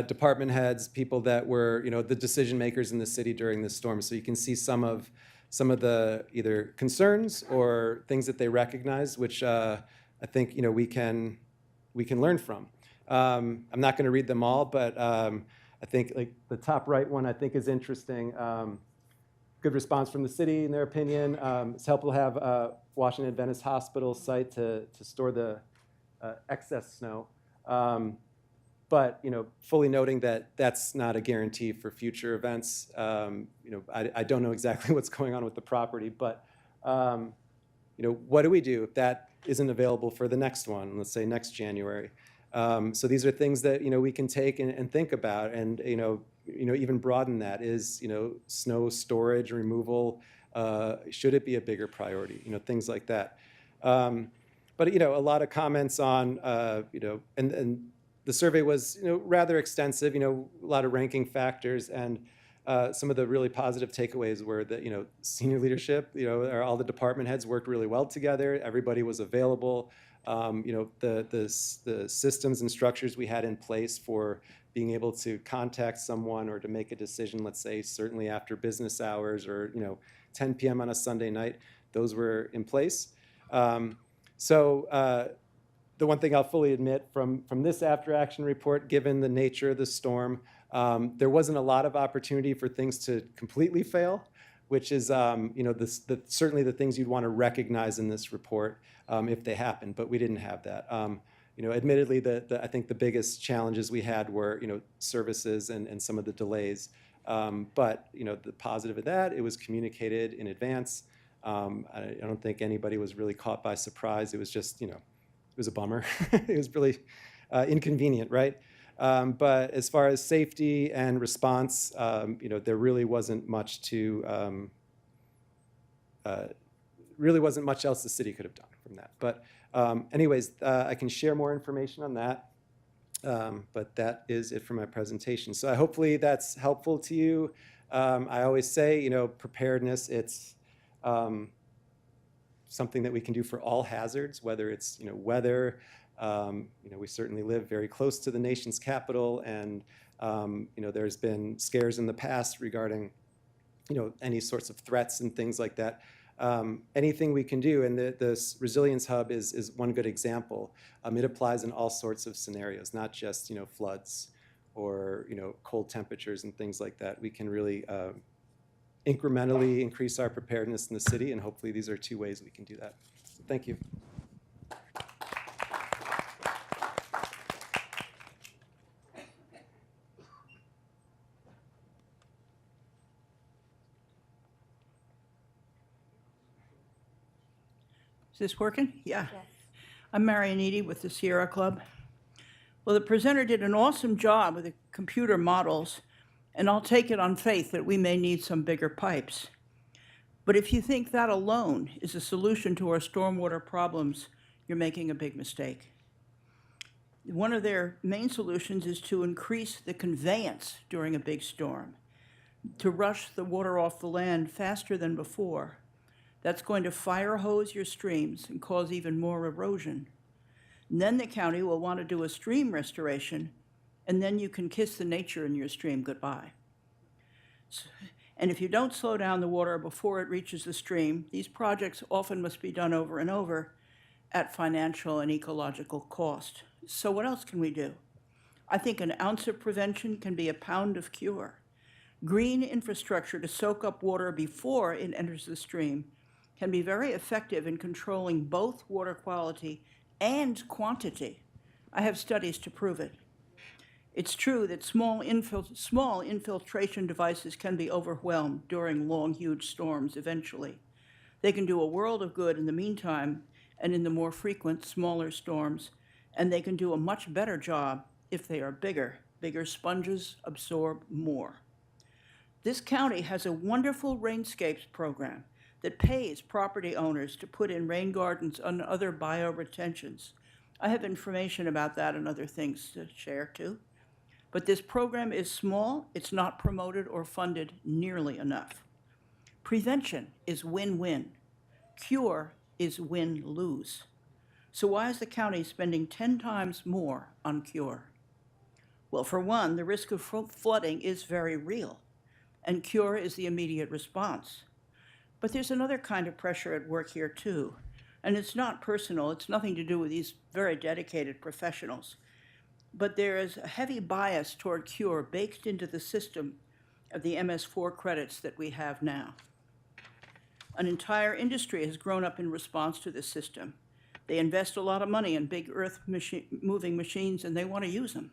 department heads, people that were the decision makers in the city during this storm. So you can see some of the either concerns or things that they recognize, which I think we can learn from. I'm not going to read them all, but I think like the top right one I think is interesting. Good response from the city, in their opinion. It's helpful to have a Washington Adventist Hospital site to store the excess snow. But fully noting that that's not a guarantee for future events. I don't know exactly what's going on with the property, but what do we do if that isn't available for the next one? Let's say next January. So these are things that we can take and think about, and even broaden that. Is snow storage removal, should it be a bigger priority? Things like that. But a lot of comments on and the survey was rather extensive. A lot of ranking factors, and some of the really positive takeaways were that senior leadership, all the department heads worked really well together. Everybody was available. The systems and structures we had in place for being able to contact someone or to make a decision, let's say certainly after business hours or 10 p.m. on a Sunday night, those were in place. The one thing I'll fully admit from this after action report, given the nature of the storm, there wasn't a lot of opportunity for things to completely fail, which is certainly the things you'd want to recognize in this report if they happen, but we didn't have that. Admittedly, I think the biggest challenges we had were, services and some of the delays. But, the positive of that, it was communicated in advance. I don't think anybody was really caught by surprise. It was just, it was a bummer. It was really inconvenient, right? But as far as safety and response, there really wasn't much really wasn't much else the city could have done from that. But anyways, I can share more information on that. But that is it for my presentation. So hopefully that's helpful to you. I always say, preparedness, it's something that we can do for all hazards, whether it's, weather. We certainly live very close to the nation's capital, and, there's been scares in the past regarding, any sorts of threats and things like that. Anything we can do, and the Resilience Hub is one good example. It applies in all sorts of scenarios, not just floods or cold temperatures and things like that. We can really incrementally increase our preparedness in the city, and hopefully these are two ways we can do that. So thank you. Is this working? Yeah. Yes. I'm Marian Eady with the Sierra Club. Well, the presenter did an awesome job with the computer models, and I'll take it on faith that we may need some bigger pipes. But if you think that alone is a solution to our stormwater problems, you're making a big mistake. One of their main solutions is to increase the conveyance during a big storm, to rush the water off the land faster than before. That's going to fire hose your streams and cause even more erosion. And then the county will want to do a stream restoration, and then you can kiss the nature in your stream goodbye. And if you don't slow down the water before it reaches the stream, these projects often must be done over and over at financial and ecological cost. So what else can we do? I think an ounce of prevention can be a pound of cure. Green infrastructure to soak up water before it enters the stream can be very effective in controlling both water quality and quantity. I have studies to prove it. It's true that small infiltration devices can be overwhelmed during long, huge storms eventually. They can do a world of good in the meantime and in the more frequent, smaller storms, and they can do a much better job if they are bigger. Bigger sponges absorb more. This county has a wonderful rainscapes program that pays property owners to put in rain gardens and other bioretentions. I have information about that and other things to share too. But this program is small, it's not promoted or funded nearly enough. Prevention is win-win. Cure is win-lose. So why is the county spending 10 times more on cure? Well, for one, the risk of flooding is very real, and cure is the immediate response. But there's another kind of pressure at work here too, and it's not personal, it's nothing to do with these very dedicated professionals. But there is a heavy bias toward cure baked into the system of the MS4 credits that we have now. An entire industry has grown up in response to this system. They invest a lot of money in big earth-moving machines, and they want to use them.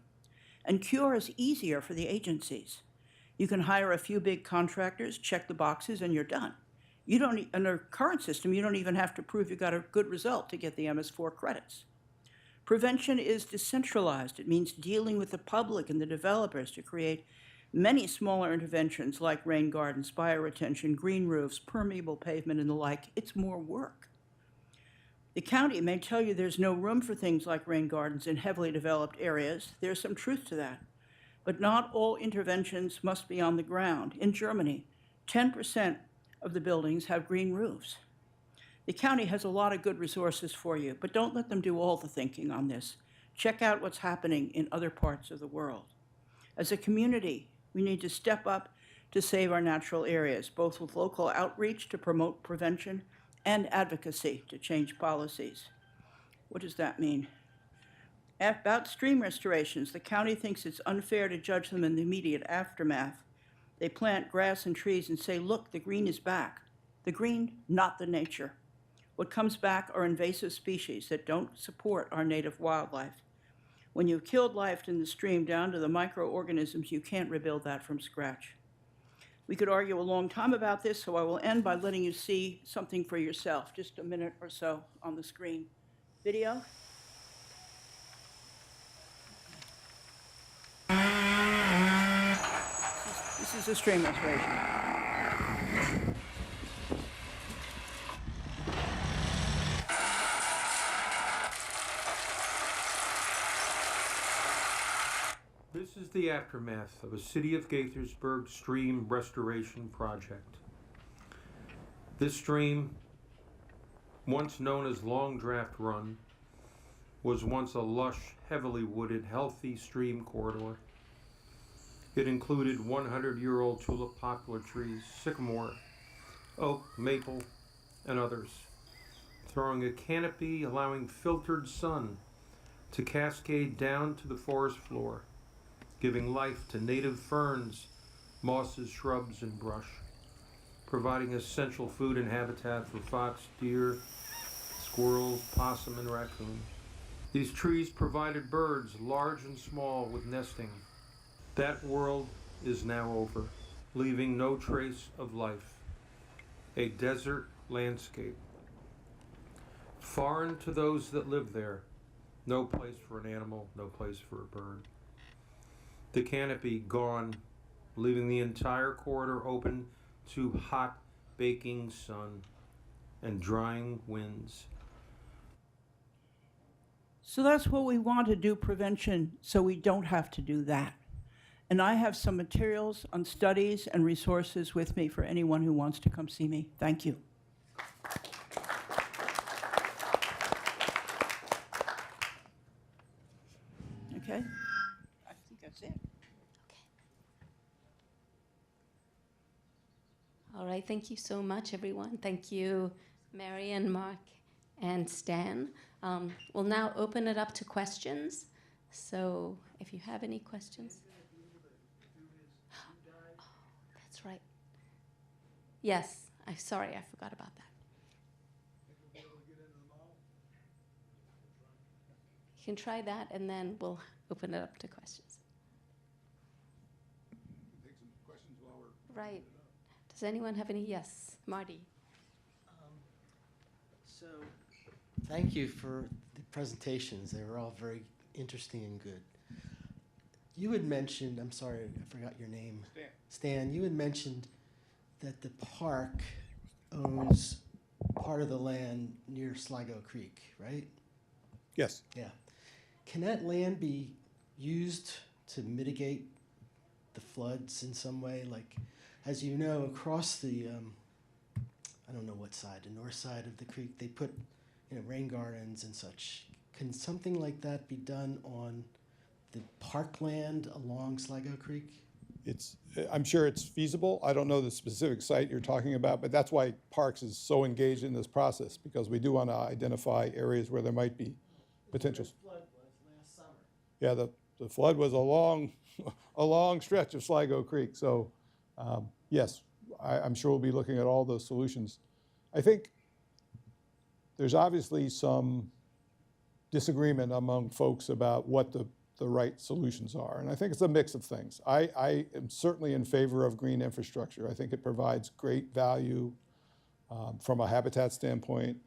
And cure is easier for the agencies. You can hire a few big contractors, check the boxes, and you're done. You don't, in our current system, you don't even have to prove you got a good result to get the MS4 credits. Prevention is decentralized. It means dealing with the public and the developers to create many smaller interventions like rain gardens, bioretention, green roofs, permeable pavement, and the like. It's more work. The county may tell you there's no room for things like rain gardens in heavily developed areas. There's some truth to that. But not all interventions must be on the ground. In Germany, 10% of the buildings have green roofs. The county has a lot of good resources for you, but don't let them do all the thinking on this. Check out what's happening in other parts of the world. As a community, we need to step up to save our natural areas, both with local outreach to promote prevention and advocacy to change policies. What does that mean? About stream restorations, the county thinks it's unfair to judge them in the immediate aftermath. They plant grass and trees and say, look, the green is back. The green, not the nature. What comes back are invasive species that don't support our native wildlife. When you've killed life in the stream down to the microorganisms, you can't rebuild that from scratch. We could argue a long time about this, so I will end by letting you see something for yourself, just a minute or so on the screen. Video? This is a stream restoration. This is the aftermath of a City of Gaithersburg stream restoration project. This stream, once known as Long Draft Run, was once a lush, heavily wooded, healthy stream corridor. It included 100-year-old tulip poplar trees, sycamore, oak, maple, and others, throwing a canopy allowing filtered sun to cascade down to the forest floor, giving life to native ferns, mosses, shrubs, and brush, providing essential food and habitat for fox, deer, squirrels, possum, and raccoon. These trees provided birds, large and small, with nesting. That world is now over, leaving no trace of life. A desert landscape. Foreign to those that live there, no place for an animal, no place for a bird. The canopy gone, leaving the entire corridor open to hot, baking sun and drying winds. So that's what we want to do, prevention, so we don't have to do that. And I have some materials on studies and resources with me for anyone who wants to come see me. Thank you. Okay, I think that's it. All right, thank you so much, everyone. Thank you, Mary and Mark and Stan. We'll now open it up to questions. So if you have any questions. Oh, that's right. Yes, I'm sorry, I forgot about that. You can try that, and then we'll open it up to questions. Take some questions while we're. Right. Does anyone have any? Yes, Marty. So, thank you for the presentations. They were all very interesting and good. You had mentioned, I'm sorry, I forgot your name. Stan, you had mentioned that the park owns part of the land near Sligo Creek, right? Yes. Yeah. Can that land be used to mitigate the floods in some way? Like, as you know, across the, I don't know what side, the north side of the creek, they put, rain gardens and such. Can something like that be done on the parkland along Sligo Creek? I'm sure it's feasible. I don't know the specific site you're talking about, but that's why Parks is so engaged in this process, because we do want to identify areas where there might be potential. The flood was last summer. Yeah, the flood was a long stretch of Sligo Creek. So, yes, I'm sure we'll be looking at all those solutions. I think there's obviously some disagreement among folks about what the right solutions are. And I think it's a mix of things. I am certainly in favor of green infrastructure. I think it provides great value from a habitat standpoint.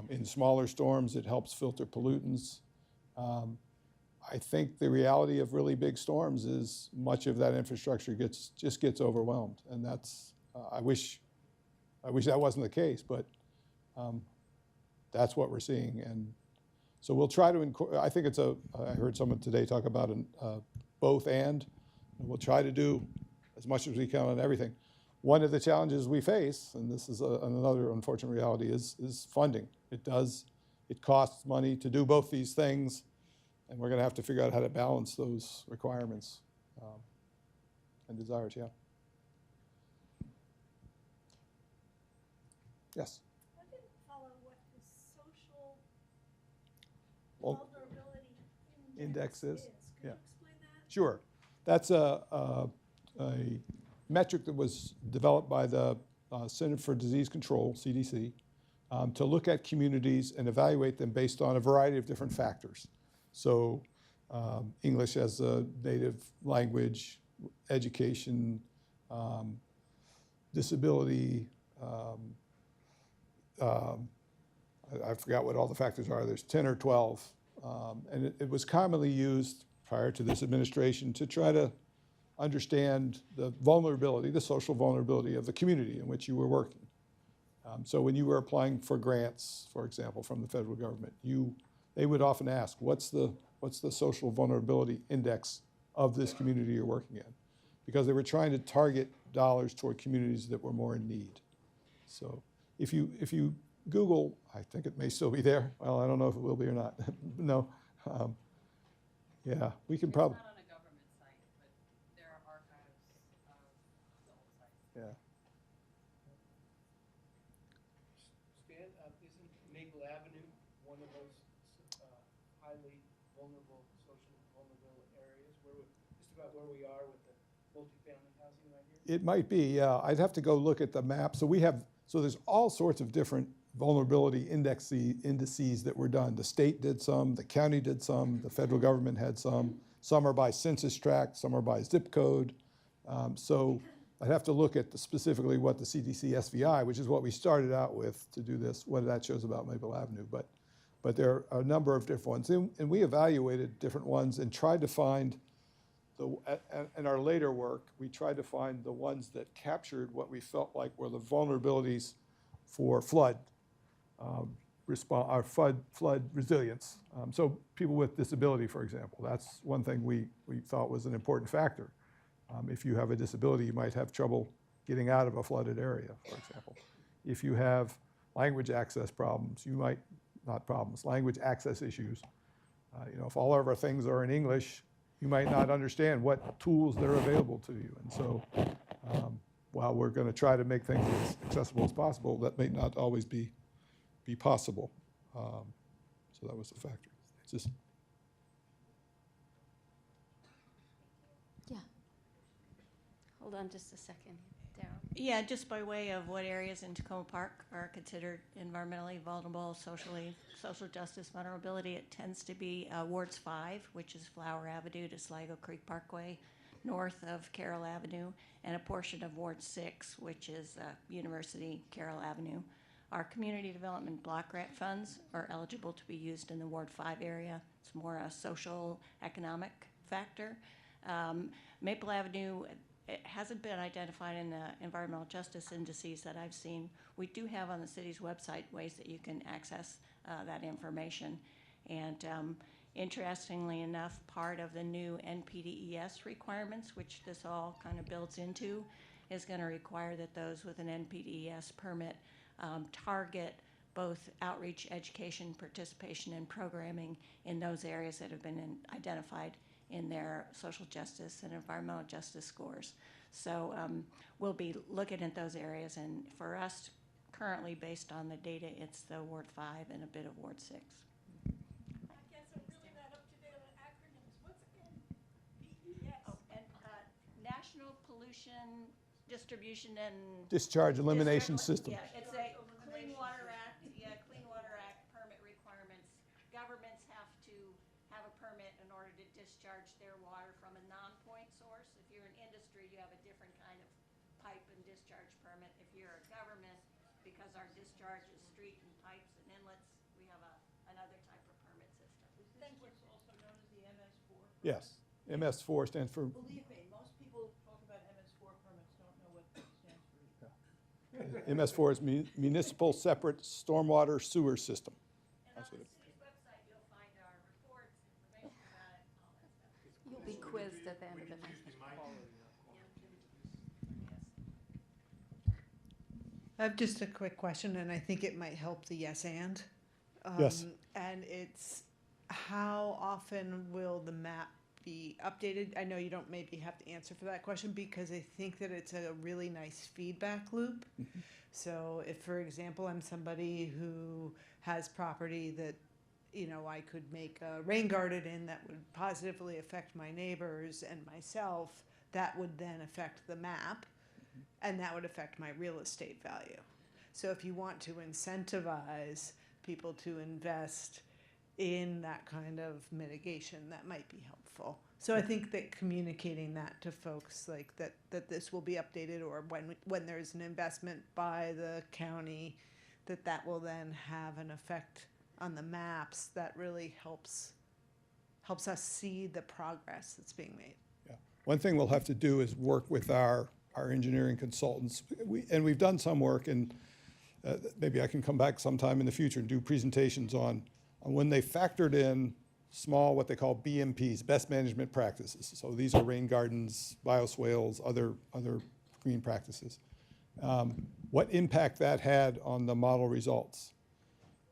In smaller storms, it helps filter pollutants. I think the reality of really big storms is much of that infrastructure just gets overwhelmed. And that's, I wish that wasn't the case, but that's what we're seeing. And so we'll try to, I think it's I heard someone today talk about both and we'll try to do as much as we can on everything. One of the challenges we face, and this is another unfortunate reality, is funding. It costs money to do both these things, and we're going to have to figure out how to balance those requirements and desires, yeah. Yes? I didn't follow what the social Well, vulnerability index is? Can Yeah. you explain that? Sure. That's a metric that was developed by the Center for Disease Control, CDC, to look at communities and evaluate them based on a variety of different factors. So English as a native language, education, disability, I forgot what all the factors are. There's 10 or 12. And it was commonly used prior to this administration to try to understand the vulnerability, the social vulnerability of the community in which you were working. So when you were applying for grants, for example, from the federal government, they would often ask, what's the social vulnerability index of this community you're working in? Because they were trying to target dollars toward communities that were more in need. So if you Google, I think it may still be there. Well, I don't know if it will be or not. No. Yeah, we can probably. It's not on a government site, but there are archives of the old sites. Yeah. Stan, isn't Maple Avenue one of those highly vulnerable, social vulnerable areas? Just about where we are with the multifamily housing right here? It might be, yeah. I'd have to go look at the map. So there's all sorts of different vulnerability indices that were done. The state did some, the county did some, the federal government had some. Some are by census tract, some are by zip code. So I'd have to look at specifically what the CDC SVI, which is what we started out with to do this, what that shows about Maple Avenue. But there are a number of different ones. And we evaluated different ones and tried to find, in our later work, we tried to find the ones that captured what we felt like were the vulnerabilities for flood flood resilience. So people with disability, for example, that's one thing we thought was an important factor. If you have a disability, you might have trouble getting out of a flooded area, for example. If you have language access problems, language access issues. If all of our things are in English, you might not understand what tools that are available to you. And so while we're going to try to make things as accessible as possible, that may not always be possible. So that was the factor. It's just, Yeah. Hold on just a second, Daryl. Yeah, just by way of what areas in Tacoma Park are considered environmentally vulnerable, social justice vulnerability, it tends to be Wards 5, which is Flower Avenue to Sligo Creek Parkway, north of Carroll Avenue, and a portion of Ward 6, which is University Carroll Avenue. Our community development block grant funds are eligible to be used in the Ward 5 area. It's more a social economic factor. Maple Avenue, it hasn't been identified in the environmental justice indices that I've seen. We do have on the city's website ways that you can access that information. And interestingly enough, part of the new NPDES requirements, which this all kind of builds into, is going to require that those with an NPDES permit target both outreach, education, participation, and programming in those areas that have been identified in their social justice and environmental justice scores. So we'll be looking at those areas, and for us, currently based on the data, it's the Ward 5 and a bit of Ward 6. I guess I'm really not up to date on acronyms. What's NPDES? Oh, and National Pollution Distribution and discharge elimination system. Yeah, it's a Clean Water Act. Yeah, Clean Water Act permit requirements. Governments have to have a permit in order to discharge their water from a non-point source. If you're an industry, you have a different kind of pipe and discharge permit. If you're a government, because our discharge is street and pipes and inlets, we have another type of permit system. Is this what's also known as the MS4? Yes, MS4 stands for Believe me, most people talk about MS4 permits, don't know what it stands for either. MS4 is Municipal Separate Stormwater Sewer System. And on That's what the it- city's website, you'll find our reports, information about it, all that stuff. You'll be quizzed at the end of the night. I have just a quick question, and I think it might help the yes and. Yes. And it's how often will the map be updated? I know you don't maybe have to answer for that question because I think that it's a really nice feedback loop. So if, for example, I'm somebody who has property that, I could make a rain garden in that would positively affect my neighbors and myself, that would then affect the map, and that would affect my real estate value. So if you want to incentivize people to invest in that kind of mitigation, that might be helpful. So I think that communicating that to folks, like that this will be updated, or when there's an investment by the county, that will then have an effect on the maps, that really helps us see the progress that's being made. Yeah. One thing we'll have to do is work with our engineering consultants. We've done some work, and maybe I can come back sometime in the future and do presentations on when they factored in small, what they call BMPs, best management practices. So these are rain gardens, bioswales, other green practices. What impact that had on the model results.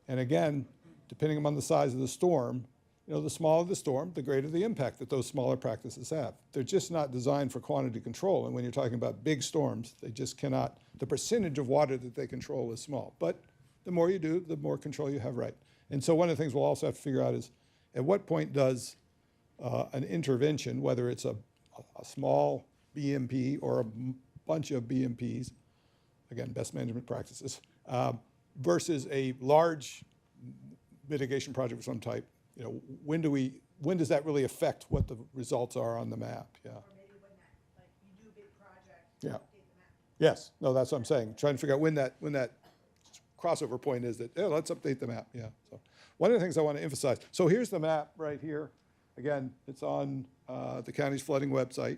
And again, depending upon the size of the storm, the smaller the storm, the greater the impact that those smaller practices have. They're just not designed for quantity control. And when you're talking about big storms, they just cannot, the percentage of water that they control is small. But the more you do, the more control you have, right? And so one of the things we'll also have to figure out is, at what point does an intervention, whether it's a small BMP or a bunch of BMPs, again, best management practices, versus a large mitigation project of some type, when does that really affect what the results are on the map? Yeah. Or maybe when that, like, you do a big project, Yeah. update the map. Yes. No, that's what I'm saying. Trying to figure out when that crossover point is that, let's update the map. Yeah. So one of the things I want to emphasize. So here's the map right here. Again, it's on the county's flooding website.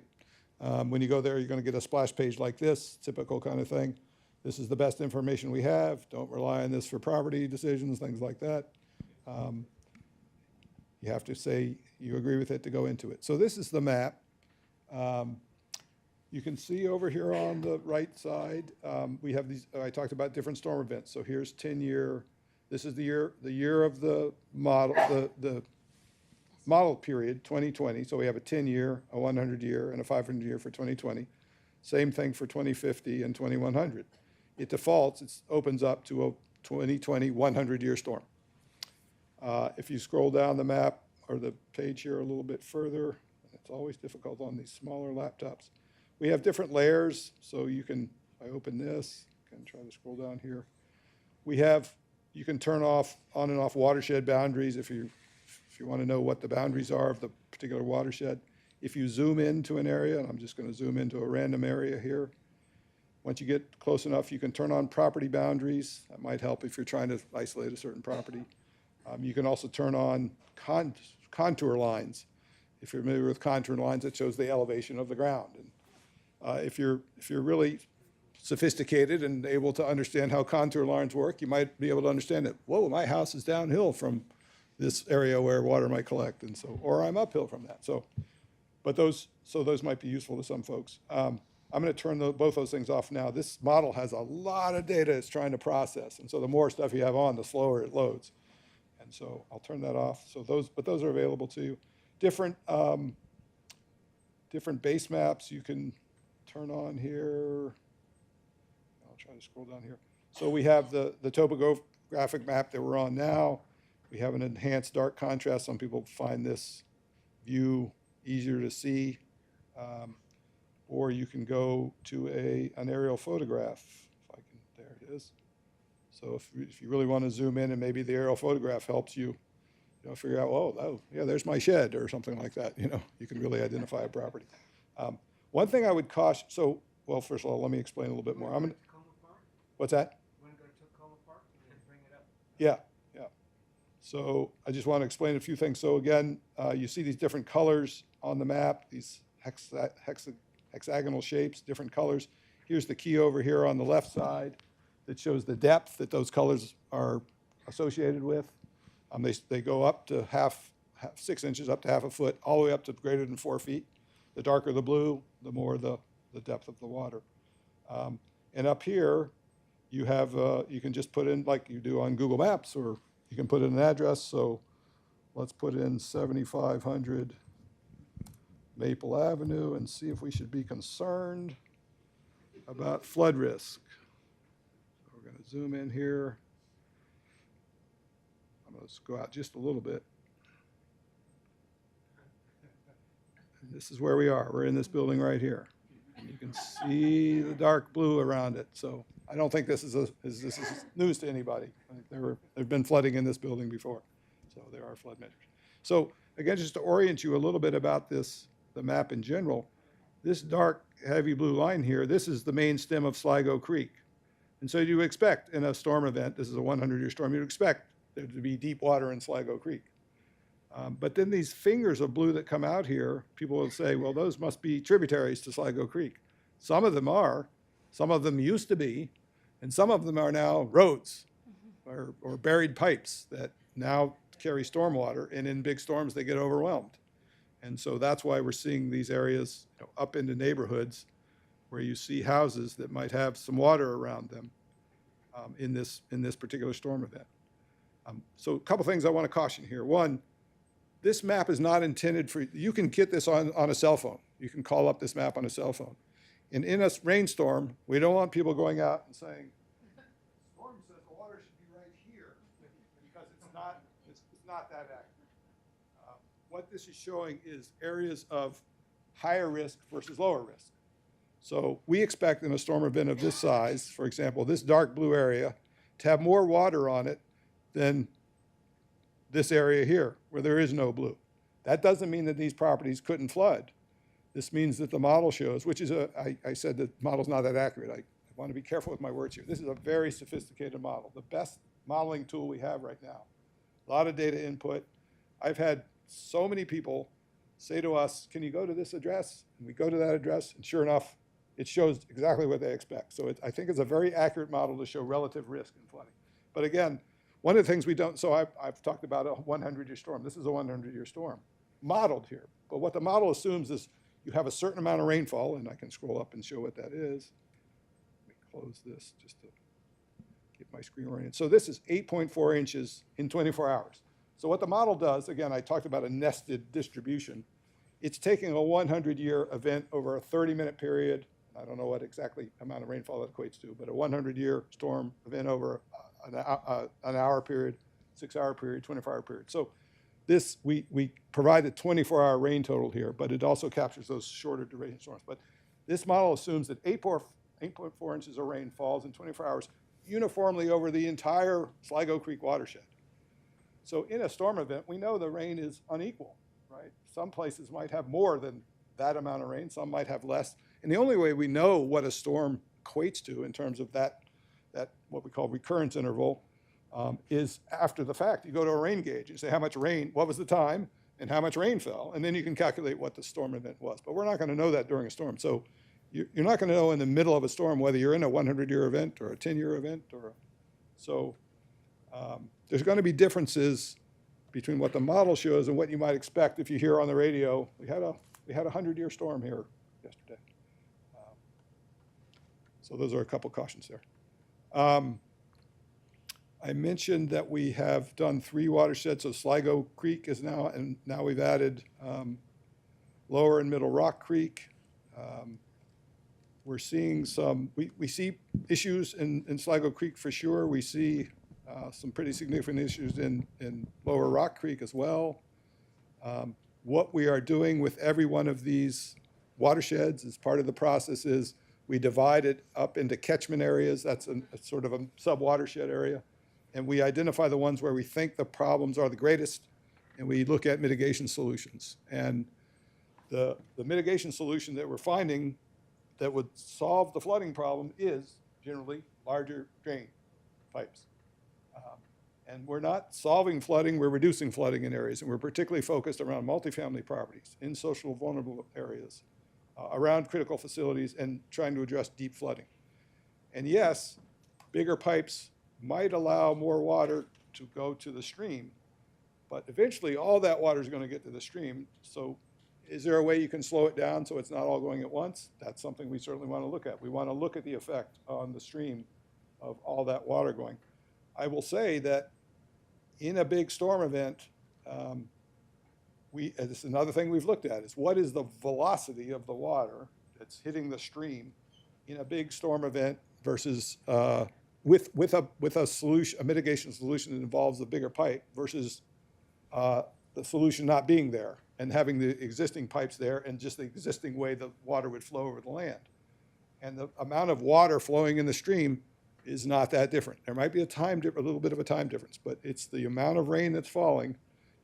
When you go there, you're going to get a splash page like this, typical kind of thing. This is the best information we have. Don't rely on this for property decisions, things like that. You have to say you agree with it to go into it. So this is the map. You can see over here on the right side, we have these, I talked about different storm events. So here's 10-year, this is the year of the model, the model period, 2020. So we have a 10-year, a 100-year, and a 500-year for 2020. Same thing for 2050 and 2100. It defaults, it opens up to a 2020 100-year storm. If you scroll down the map or the page here a little bit further, it's always difficult on these smaller laptops. We have different layers, so you can, if I open this, can try to scroll down here. You can turn off, on and off watershed boundaries if you want to know what the boundaries are of the particular watershed. If you zoom into an area, and I'm just going to zoom into a random area here, once you get close enough, you can turn on property boundaries. That might help if you're trying to isolate a certain property. You can also turn on contour lines. If you're familiar with contour lines, it shows the elevation of the ground. And if you're really sophisticated and able to understand how contour lines work, you might be able to understand that, whoa, my house is downhill from this area where water might collect, and so, or I'm uphill from that. So those might be useful to some folks. I'm going to turn both those things off now. This model has a lot of data it's trying to process, and so the more stuff you have on, the slower it loads. And so I'll turn that off. So those are available to you. Different base maps you can turn on here. I'll try to scroll down here. So we have the topographic map that we're on now. We have an enhanced dark contrast. Some people find this view easier to see. Or you can go to an aerial photograph. If I can, there it is. So if you really want to zoom in, and maybe the aerial photograph helps you, figure out, oh, yeah, there's my shed or something like that. You can really identify a property. One thing I would caution, well, first of all, let me explain a little bit more. What's that? You want to go to Tacoma Park and bring it up? Yeah. So I just want to explain a few things. So again, you see these different colors on the map, these hexagonal shapes, different colors. Here's the key over here on the left side that shows the depth that those colors are associated with. They go up to 6 inches, up to half a foot, all the way up to greater than 4 feet. The darker the blue, the more the depth of the water. And up here, you can just put in, like you do on Google Maps, or you can put in an address. So let's put in 7500 Maple Avenue and see if we should be concerned about flood risk. So we're going to zoom in here. I'm going to go out just a little bit. And this is where we are. We're in this building right here. And you can see the dark blue around it. So I don't think this is news to anybody. There've been flooding in this building before, so there are flood measures. So again, just to orient you a little bit about this, the map in general, this dark heavy blue line here, this is the main stem of Sligo Creek. And so you expect in a storm event, this is a 100-year storm, you'd expect there to be deep water in Sligo Creek. But then these fingers of blue that come out here, people will say, well, those must be tributaries to Sligo Creek. Some of them are, some of them used to be, and some of them are now roads or buried pipes that now carry stormwater, and in big storms, they get overwhelmed. And so that's why we're seeing these areas up into neighborhoods where you see houses that might have some water around them in this particular storm event. So a couple things I want to caution here. One, this map is not intended for, you can get this on a cell phone. You can call up this map on a cell phone. And in a rainstorm, we don't want people going out and saying, storm says the water should be right here, because it's not that accurate. What this is showing is areas of higher risk versus lower risk. So we expect in a storm event of this size, for example, this dark blue area, to have more water on it than this area here, where there is no blue. That doesn't mean that these properties couldn't flood. This means that the model shows, which is I said the model's not that accurate. I want to be careful with my words here. This is a very sophisticated model, the best modeling tool we have right now. A lot of data input. I've had so many people say to us, can you go to this address? And we go to that address, and sure enough, it shows exactly what they expect. So I think it's a very accurate model to show relative risk in flooding. But again, one of the things we don't, so I've talked about a 100-year storm. This is a 100-year storm modeled here. But what the model assumes is you have a certain amount of rainfall, and I can scroll up and show what that is. Let me close this just to get my screen oriented. So this is 8.4 inches in 24 hours. So what the model does, again, I talked about a nested distribution. It's taking a 100-year event over a 30-minute period. I don't know what exactly amount of rainfall that equates to, but a 100-year storm event over an hour period, 6-hour period, 24-hour period. So this, we provide a 24-hour rain total here, but it also captures those shorter duration storms. But this model assumes that 8.4 inches of rain falls in 24 hours uniformly over the entire Sligo Creek watershed. So in a storm event, we know the rain is unequal, right? Some places might have more than that amount of rain, some might have less. And the only way we know what a storm equates to in terms of that what we call recurrence interval is after the fact. You go to a rain gauge, you say how much rain, what was the time, and how much rain fell, and then you can calculate what the storm event was. But we're not going to know that during a storm. So you're not going to know in the middle of a storm whether you're in a 100-year event or a 10-year event. There's going to be differences between what the model shows and what you might expect if you hear on the radio, we had a 100-year storm here yesterday. So those are a couple cautions there. I mentioned that we have done 3 watersheds, so Sligo Creek is now, and now we've added Lower and Middle Rock Creek. We're seeing we see issues in Sligo Creek for sure. We see some pretty significant issues in Lower Rock Creek as well. What we are doing with every one of these watersheds as part of the process is we divide it up into catchment areas. That's a sort of a sub-watershed area. And we identify the ones where we think the problems are the greatest, and we look at mitigation solutions. And the mitigation solution that we're finding that would solve the flooding problem is generally larger drain pipes. And we're not solving flooding, we're reducing flooding in areas, and we're particularly focused around multifamily properties, in social vulnerable areas, around critical facilities, and trying to address deep flooding. And yes, bigger pipes might allow more water to go to the stream, but eventually all that water is going to get to the stream. So is there a way you can slow it down so it's not all going at once? That's something we certainly want to look at. We want to look at the effect on the stream of all that water going. I will say that in a big storm event, this is another thing we've looked at, is what is the velocity of the water that's hitting the stream in a big storm event versus with a solution, a mitigation solution that involves a bigger pipe versus the solution not being there. and having the existing pipes there and just the existing way the water would flow over the land. And the amount of water flowing in the stream is not that different. There might be a little bit of a time difference, but it's the amount of rain that's falling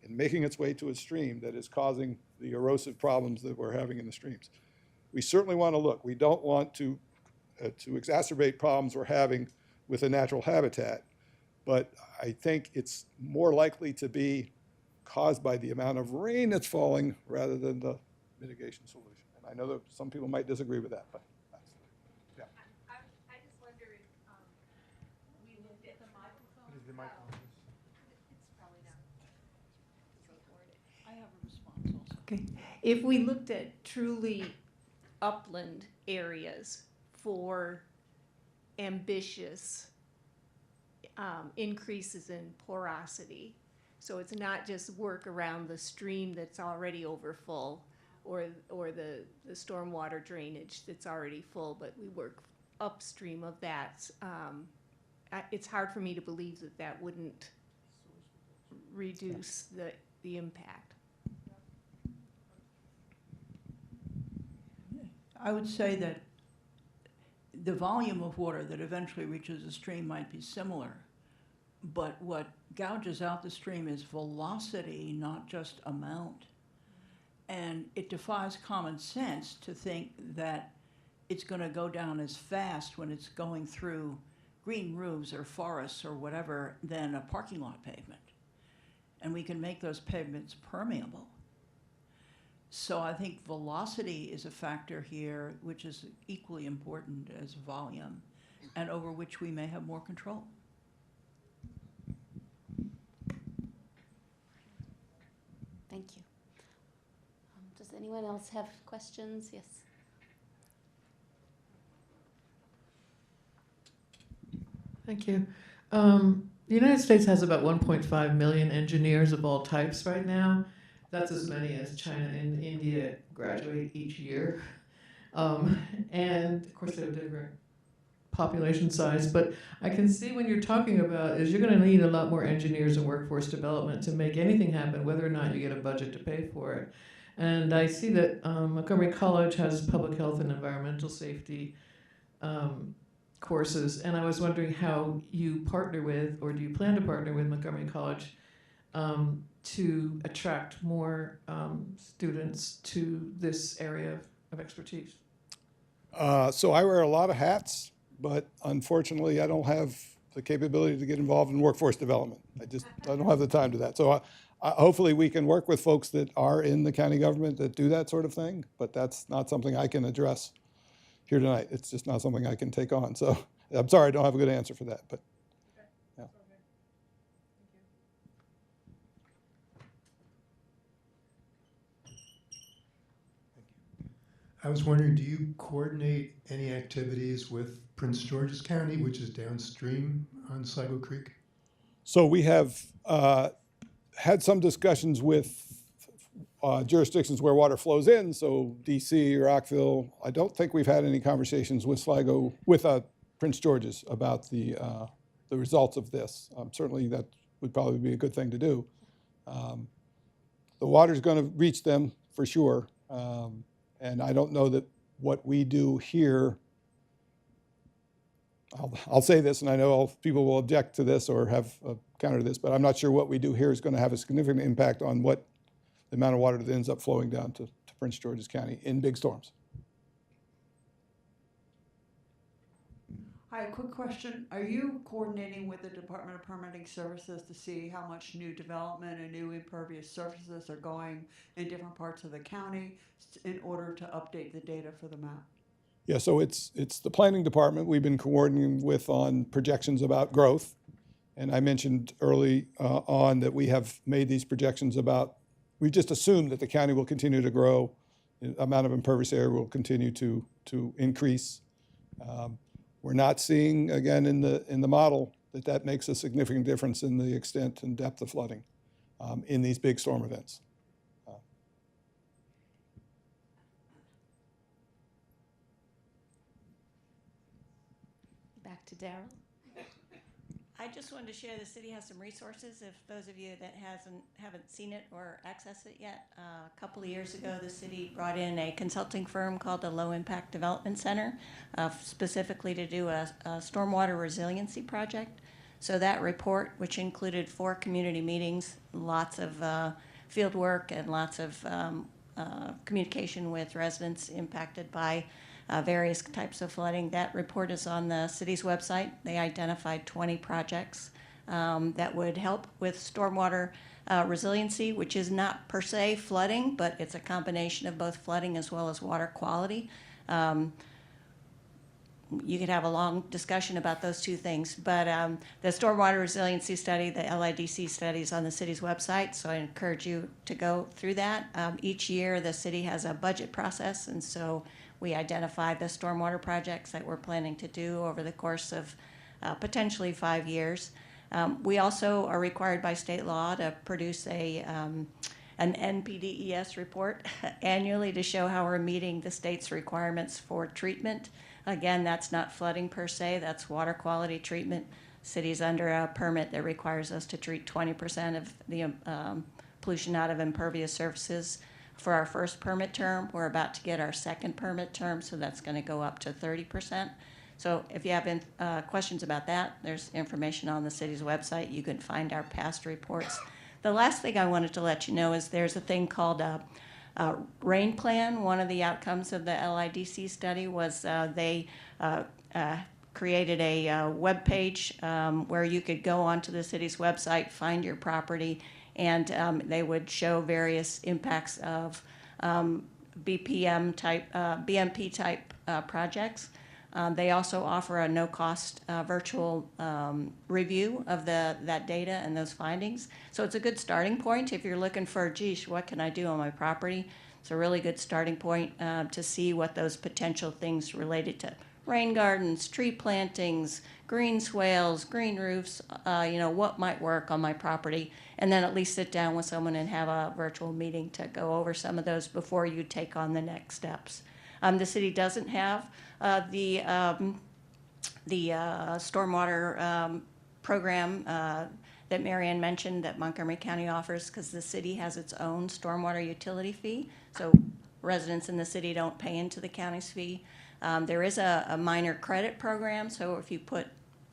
and making its way to a stream that is causing the erosive problems that we're having in the streams. We certainly want to look. We don't want to exacerbate problems we're having with a natural habitat, but I think it's more likely to be caused by the amount of rain that's falling rather than the mitigation solution. And I know that some people might disagree with that, but that's, yeah. I just wonder if, we looked at the microphone. Is the microphone? It's probably not. I have a response also. Okay, if we looked at truly upland areas for ambitious increases in porosity, so it's not just work around the stream that's already over full or the stormwater drainage that's already full, but we work upstream of that. It's hard for me to believe that that wouldn't reduce the impact. I would say that the volume of water that eventually reaches the stream might be similar, but what gouges out the stream is velocity, not just amount. And it defies common sense to think that it's going to go down as fast when it's going through green roofs or forests or whatever than a parking lot pavement. And we can make those pavements permeable. So I think velocity is a factor here, which is equally important as volume, and over which we may have more control. Thank you. Does anyone else have questions? Yes. Thank you. The United States has about 1.5 million engineers of all types right now. That's as many as China and India graduate each year. And of course, they have different population size, but I can see when you're talking about is you're going to need a lot more engineers and workforce development to make anything happen, whether or not you get a budget to pay for it. And I see that Montgomery College has public health and environmental safety courses, and I was wondering how you partner with, or do you plan to partner with Montgomery College to attract more students to this area of expertise? So I wear a lot of hats, but unfortunately, I don't have the capability to get involved in workforce development. I don't have the time to that. So hopefully we can work with folks that are in the county government that do that sort of thing, but that's not something I can address here tonight. It's just not something I can take on. So I'm sorry, I don't have a good answer for that, but yeah. I was wondering, do you coordinate any activities with Prince George's County, which is downstream on Sligo Creek? So we have had some discussions with jurisdictions where water flows in, so DC or Rockville. I don't think we've had any conversations with Sligo, with Prince George's about the results of this. Certainly that would probably be a good thing to do. The water's going to reach them for sure. And I don't know that what we do here, I'll say this, and I know people will object to this or have counter to this, but I'm not sure what we do here is going to have a significant impact on what the amount of water that ends up flowing down to Prince George's County in big storms. Hi, a quick question. Are you coordinating with the Department of Permitting Services to see how much new development and new impervious surfaces are going in different parts of the county in order to update the data for the map? Yeah, so it's the planning department we've been coordinating with on projections about growth. And I mentioned early on that we have made these projections about, we just assumed that the county will continue to grow, the amount of impervious area will continue to increase. We're not seeing, again, in the model that makes a significant difference in the extent and depth of flooding in these big storm events. Back to Daryl. I just wanted to share the city has some resources. If those of you that haven't seen it or accessed it yet, a couple of years ago, the city brought in a consulting firm called the Low Impact Development Center, specifically to do a stormwater resiliency project. So that report, which included 4 community meetings, lots of field work and lots of communication with residents impacted by various types of flooding. That report is on the city's website. They identified 20 projects that would help with stormwater resiliency, which is not per se flooding, but it's a combination of both flooding as well as water quality. You could have a long discussion about those two things, but the stormwater resiliency study, the LIDC study, is on the city's website, so I encourage you to go through that. Each year, the city has a budget process, and so we identify the stormwater projects that we're planning to do over the course of potentially 5 years. We also are required by state law to produce an NPDES report annually to show how we're meeting the state's requirements for treatment. Again, that's not flooding per se, that's water quality treatment. City's under a permit that requires us to treat 20% of the pollution out of impervious surfaces for our first permit term. We're about to get our second permit term, so that's going to go up to 30%. So if you have questions about that, there's information on the city's website. You can find our past reports. The last thing I wanted to let you know is there's a thing called RAIN plan. One of the outcomes of the LIDC study was they created a web page where you could go onto the city's website, find your property, and they would show various impacts of BMP type projects. They also offer a no-cost virtual review of that data and those findings. So it's a good starting point if you're looking for, geez, what can I do on my property? It's a really good starting point to see what those potential things related to rain gardens, tree plantings, green swales, green roofs, what might work on my property, and then at least sit down with someone and have a virtual meeting to go over some of those before you take on the next steps. The city doesn't have the stormwater program that Marianne mentioned that Montgomery County offers, because the city has its own stormwater utility fee, so residents in the city don't pay into the county's fee. There is a minor credit program, so if you put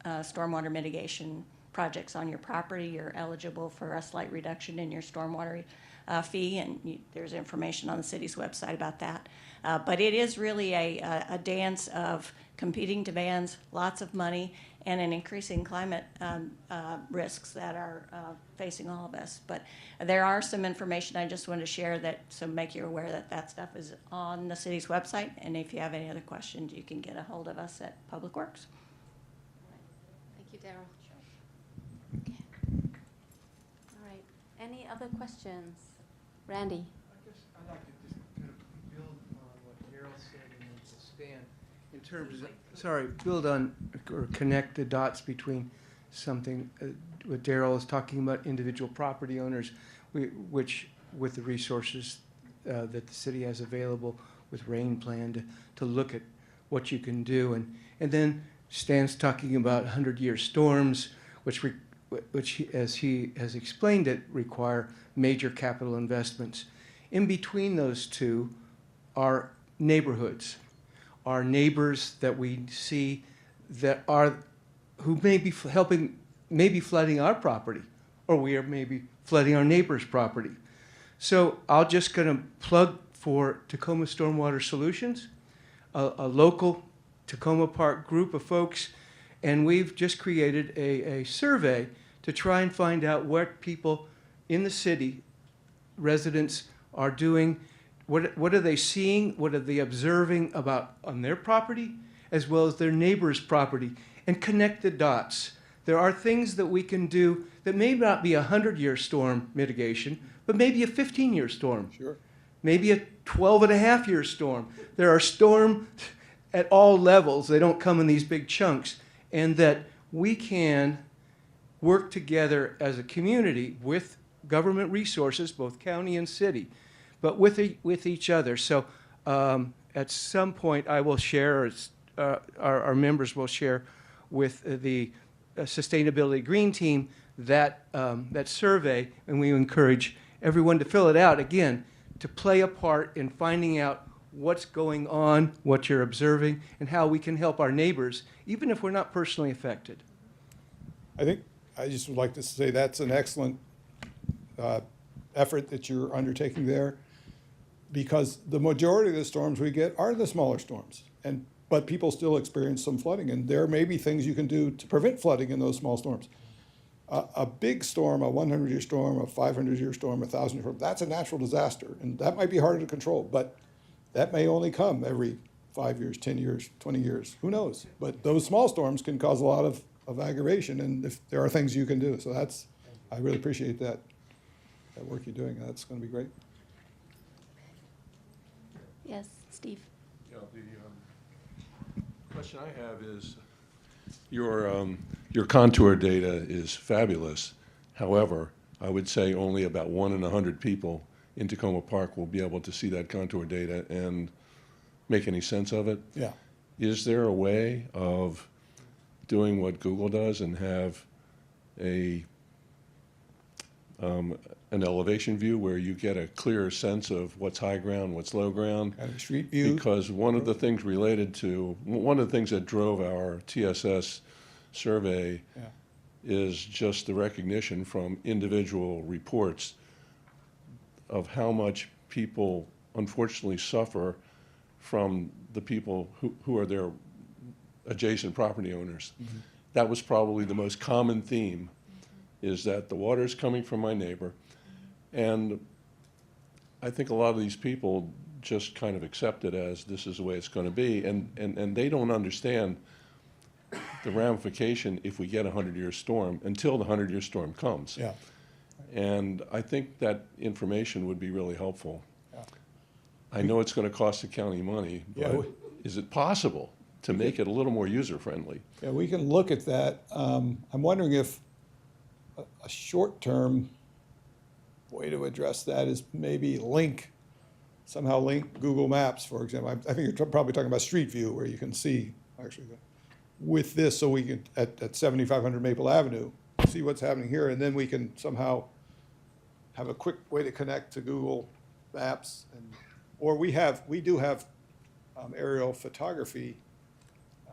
stormwater mitigation projects on your property, you're eligible for a slight reduction in your stormwater fee, and there's information on the city's website about that. But it is really a dance of competing demands, lots of money, and an increasing climate risks that are facing all of us. But there are some information I just wanted to share so make you aware that stuff is on the city's website, and if you have any other questions, you can get a hold of us at Public Works. Thank you, Daryl. Okay. All right. Any other questions? Randy? I guess I'd like to just kind of build on what Daryl said and then to Stan. In terms of, build on or connect the dots between something, what Daryl is talking about, individual property owners, which with the resources that the city has available with RAIN plan to look at what you can do. And then Stan's talking about 100-year storms, which as he has explained it, require major capital investments. In between those two are neighborhoods, are neighbors that we see who may be flooding our property, or we are maybe flooding our neighbor's property. So I'll just going to plug for Tacoma Stormwater Solutions, a local Tacoma Park group of folks, and we've just created a survey to try and find out what people in the city, residents, are doing. What are they seeing? What are they observing about on their property as well as their neighbor's property? And connect the dots. There are things that we can do that may not be a 100-year storm mitigation, but maybe a 15-year storm. Sure. Maybe a 12-and-a-half-year storm. There are storms at all levels. They don't come in these big chunks. And that we can work together as a community with government resources, both county and city, but with each other. So at some point I will share, our members will share with the Sustainability Green Team that survey, and we encourage everyone to fill it out, again, to play a part in finding out what's going on, what you're observing, and how we can help our neighbors, even if we're not personally affected. I think, I just would like to say that's an excellent effort that you're undertaking there, because the majority of the storms we get are the smaller storms, but people still experience some flooding, and there may be things you can do to prevent flooding in those small storms. A big storm, a 100-year storm, a 500-year storm, a 1,000-year storm, that's a natural disaster, and that might be harder to control, but that may only come every 5 years, 10 years, 20 years, who knows? But those small storms can cause a lot of aggravation, and if there are things you can do. So I really appreciate that work you're doing. That's going to be great. Yes, Steve. Yeah, the question I have is, your contour data is fabulous. However, I would say only about 1 in 100 people in Tacoma Park will be able to see that contour data and make any sense of it. Yeah. Is there a way of doing what Google does and have an elevation view where you get a clearer sense of what's high ground, what's low ground? Kind of a street view? Because one of the things that drove our TSS survey is just the recognition from individual reports of how much people unfortunately suffer from the people who are their adjacent property owners. Mm-hmm. That was probably the most common theme, is that the water is coming from my neighbor. And I think a lot of these people just kind of accept it as this is the way it's going to be, and they don't understand the ramification if we get a 100-year storm until the 100-year storm comes. Yeah. And I think that information would be really helpful. Yeah. I know it's going to cost the county money, but Yeah, is it possible to make it a little more user-friendly? Yeah, we can look at that. I'm wondering if a short-term way to address that is maybe somehow link Google Maps, for example. I think you're probably talking about Street View, where you can see, actually, with this, so we can, at 7500 Maple Avenue, see what's happening here, and then we can somehow have a quick way to connect to Google Maps. Or we do have aerial photography.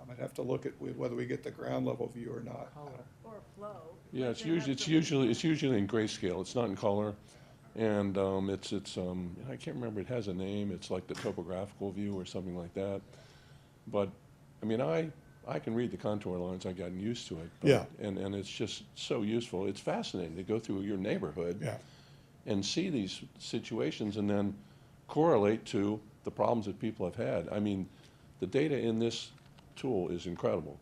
I'd have to look at whether we get the ground level view or not. Or flow. Yeah, it's usually in grayscale. It's not in color, and I can't remember. It has a name. It's like the topographical view or something like that. But I mean, I can read the contour lines. I've gotten used to it. But, Yeah. And it's just so useful. It's fascinating to go through your neighborhood. Yeah. And see these situations, and then correlate to the problems that people have had. I mean, the data in this tool is incredible.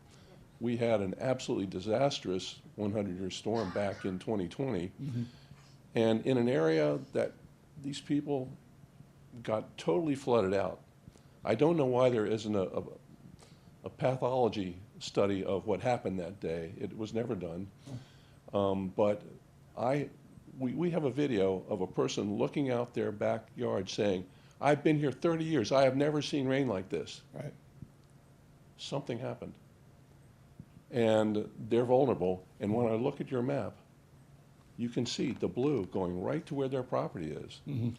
We had an absolutely disastrous 100-year storm back in 2020, and in an area that these people got totally flooded out. I don't know why there isn't a pathology study of what happened that day. It was never done. But we have a video of a person looking out their backyard saying, "I've been here 30 years. I have never seen rain like this." Right. Something happened. And they're vulnerable. And when I look at your map, you can see the blue going right to where their property is. Mm-hmm.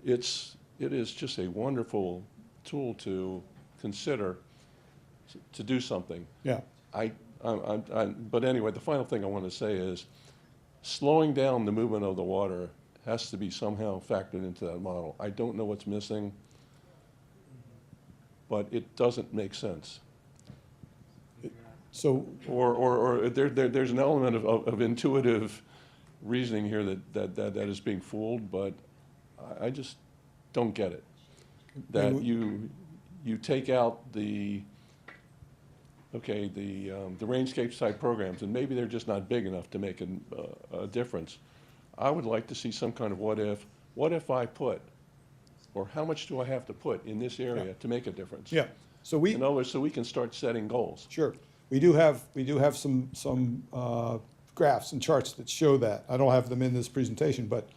It is just a wonderful tool to consider to do something. Yeah. But anyway, the final thing I want to say is slowing down the movement of the water has to be somehow factored into that model. I don't know what's missing, but it doesn't make sense. So, or there's an element of intuitive reasoning here that is being fooled, but I just don't get it. That you take out the Rainscapes type programs, and maybe they're just not big enough to make a difference. I would like to see some kind of what if I put, or how much do I have to put in this area to make a difference? Yeah. So in other words, so we can start setting goals. Sure. We do have some graphs and charts that show that. I don't have them in this presentation, but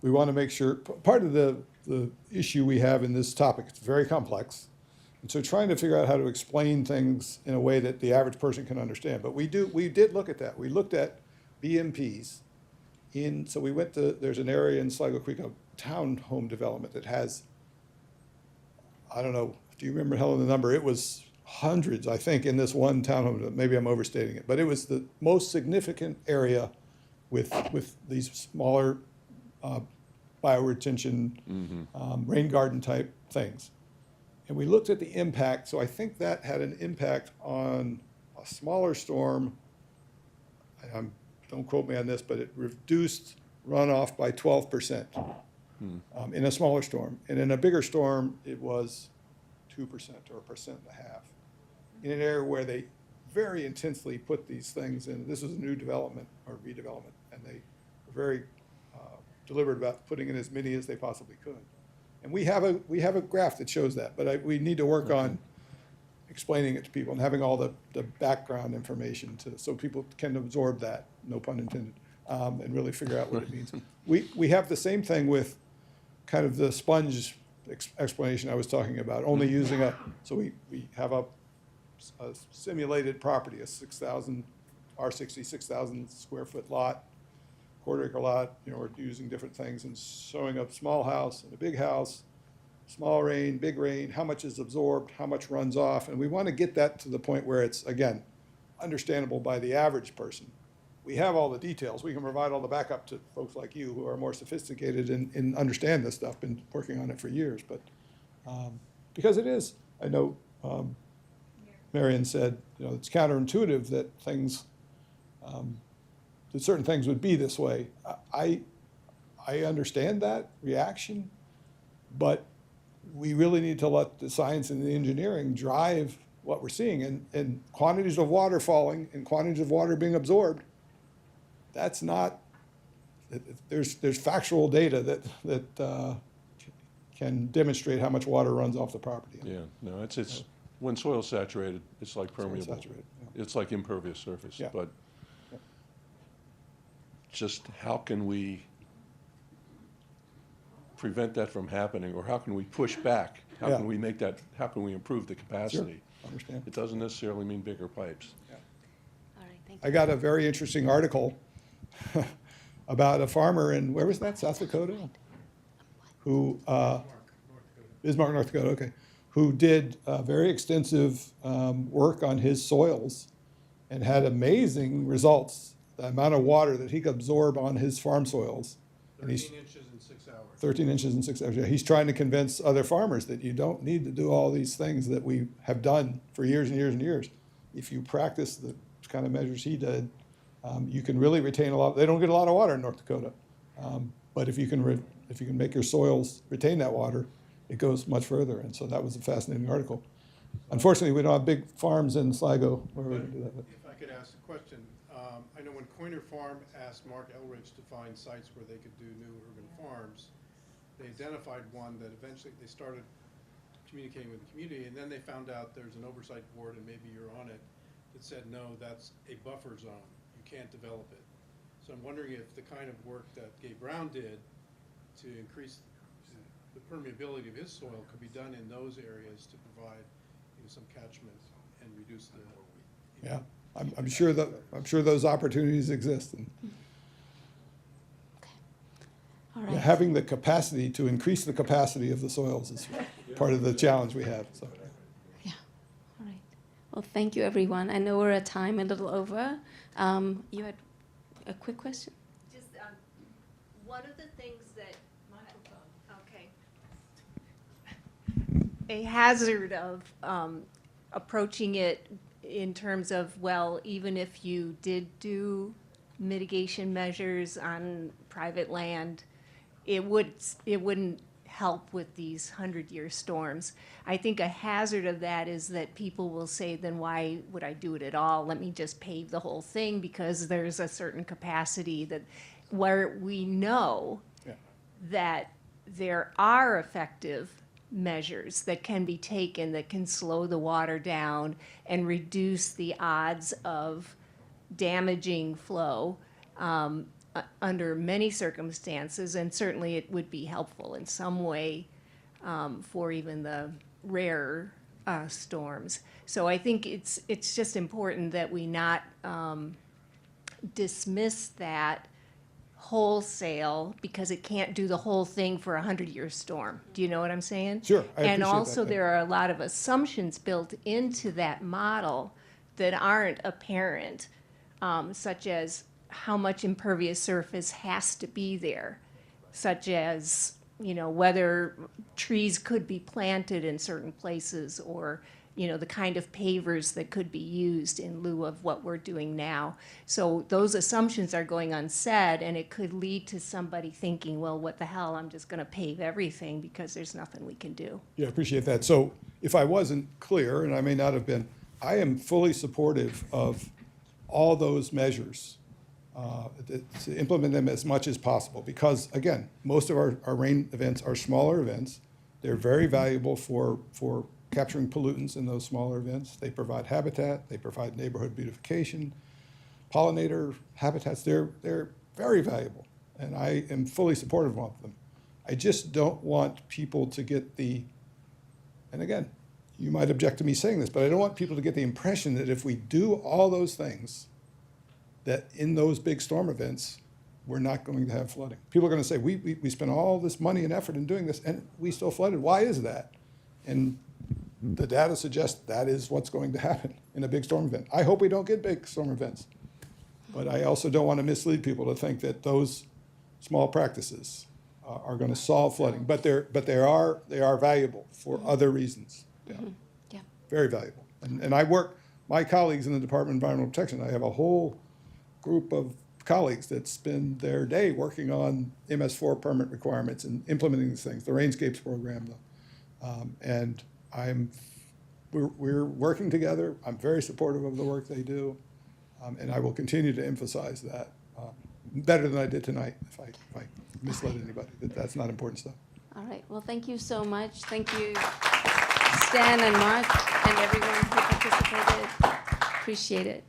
we want to make sure, part of the issue we have in this topic, it's very complex. So trying to figure out how to explain things in a way that the average person can understand. But we did look at that. We looked at BMPs so we went to, there's an area in Sligo Creek, a townhome development that has, I don't know, do you remember, Helen, the number? It was hundreds, I think, in this one townhome. Maybe I'm overstating it, but it was the most significant area with these smaller bioretention, rain garden type things. And we looked at the impact, so I think that had an impact on a smaller storm. Don't quote me on this, but it reduced runoff by 12% in a smaller storm. And in a bigger storm, it was 2% or 1.5%. In an area where they very intensely put these things in, this was a new development or redevelopment, and they were very deliberate about putting in as many as they possibly could. And we have a graph that shows that, but we need to work on explaining it to people and having all the background information so people can absorb that, no pun intended, and really figure out what it means. We have the same thing with kind of the sponge explanation I was talking about, only using so we have a simulated property, a 6,000 square foot lot, quarter-acre lot. We're using different things and showing a small house and a big house, small rain, big rain, how much is absorbed, how much runs off. And we want to get that to the point where it's, again, understandable by the average person. We have all the details. We can provide all the backup to folks like you who are more sophisticated and understand this stuff, been working on it for years. But because it is, I know Marion said, it's counterintuitive that things, that certain things would be this way. I understand that reaction, but we really need to let the science and the engineering drive what we're seeing. And quantities of water falling and quantities of water being absorbed, that's not, there's factual data that can demonstrate how much water runs off the property. Yeah, no, it's when soil's saturated, it's like permeable. Saturated, yeah. It's like impervious surface. Yeah. But just how can we prevent that from happening, or how can we push back? How can we make that, how can we improve the capacity? Sure. Understand. It doesn't necessarily mean bigger pipes. All right, thank you. I got a very interesting article about a farmer in, where was that, South Dakota? Who, Bismarck, North Dakota, okay. Who did very extensive work on his soils and had amazing results. The amount of water that he could absorb on his farm soils. 13 inches in 6 hours. 13 inches in 6 hours. Yeah, he's trying to convince other farmers that you don't need to do all these things that we have done for years and years and years. If you practice the kind of measures he did, you can really retain a lot. They don't get a lot of water in North Dakota, but if you can make your soils retain that water, it goes much further. And so that was a fascinating article. Unfortunately, we don't have big farms in Sligo where we can do that. If I could ask a question, I know when Coiner Farm asked Mark Elridge to find sites where they could do new urban farms, they identified one that eventually they started communicating with the community, and then they found out there's an oversight board, and maybe you're on it, that said, no, that's a buffer zone. You can't develop it. So I'm wondering if the kind of work that Gabe Brown did to increase the permeability of his soil could be done in those areas to provide some catchment and reduce the. Yeah, I'm sure those opportunities exist. And All right. having the capacity to increase the capacity of the soils is part of the challenge we have. So. Yeah. All right. Well, thank you, everyone. I know we're at time, a little over. You had a quick question? Just one of the things that, okay, a hazard of approaching it in terms of, well, even if you did do mitigation measures on private land, it wouldn't help with these 100-year storms. I think a hazard of that is that people will say, then why would I do it at all? Let me just pave the whole thing, because there's a certain capacity that where we know that there are effective measures that can be taken that can slow the water down and reduce the odds of damaging flow under many circumstances, and certainly it would be helpful in some way for even the rarer storms. So I think it's just important that we not dismiss that wholesale because it can't do the whole thing for a 100-year storm. Do you know what I'm saying? Sure, I And appreciate also that. there are a lot of assumptions built into that model that aren't apparent, such as how much impervious surface has to be there, such as, you know, whether trees could be planted in certain places, or, you know, the kind of pavers that could be used in lieu of what we're doing now. So those assumptions are going unsaid, and it could lead to somebody thinking, well, what the hell, I'm just gonna pave everything because there's nothing we can do. Yeah, I appreciate that. So if I wasn't clear, and I may not have been, I am fully supportive of all those measures, to implement them as much as possible, because, again, most of our rain events are smaller events. They're very valuable for capturing pollutants in those smaller events. They provide habitat, they provide neighborhood beautification, pollinator habitats. They're very valuable, and I am fully supportive of them. I just don't want people to get the, and again, you might object to me saying this, but I don't want people to get the impression that if we do all those things, that in those big storm events, we're not going to have flooding. People are going to say, we spent all this money and effort in doing this, and we still flooded. Why is that? And the data suggests that is what's going to happen in a big storm event. I hope we don't get big storm events. But I also don't want to mislead people to think that those small practices are going to solve flooding. But they are valuable for other reasons. Yeah. Yeah. Very valuable. And I work, my colleagues in the Department of Environmental Protection, I have a whole group of colleagues that spend their day working on MS4 permit requirements and implementing these things, the Rainscapes program. And we're working together. I'm very supportive of the work they do. And I will continue to emphasize that better than I did tonight, if I misled anybody. That's not important stuff. All right, well, thank you so much. Thank you, Stan and Mark, and everyone who participated. Appreciate it.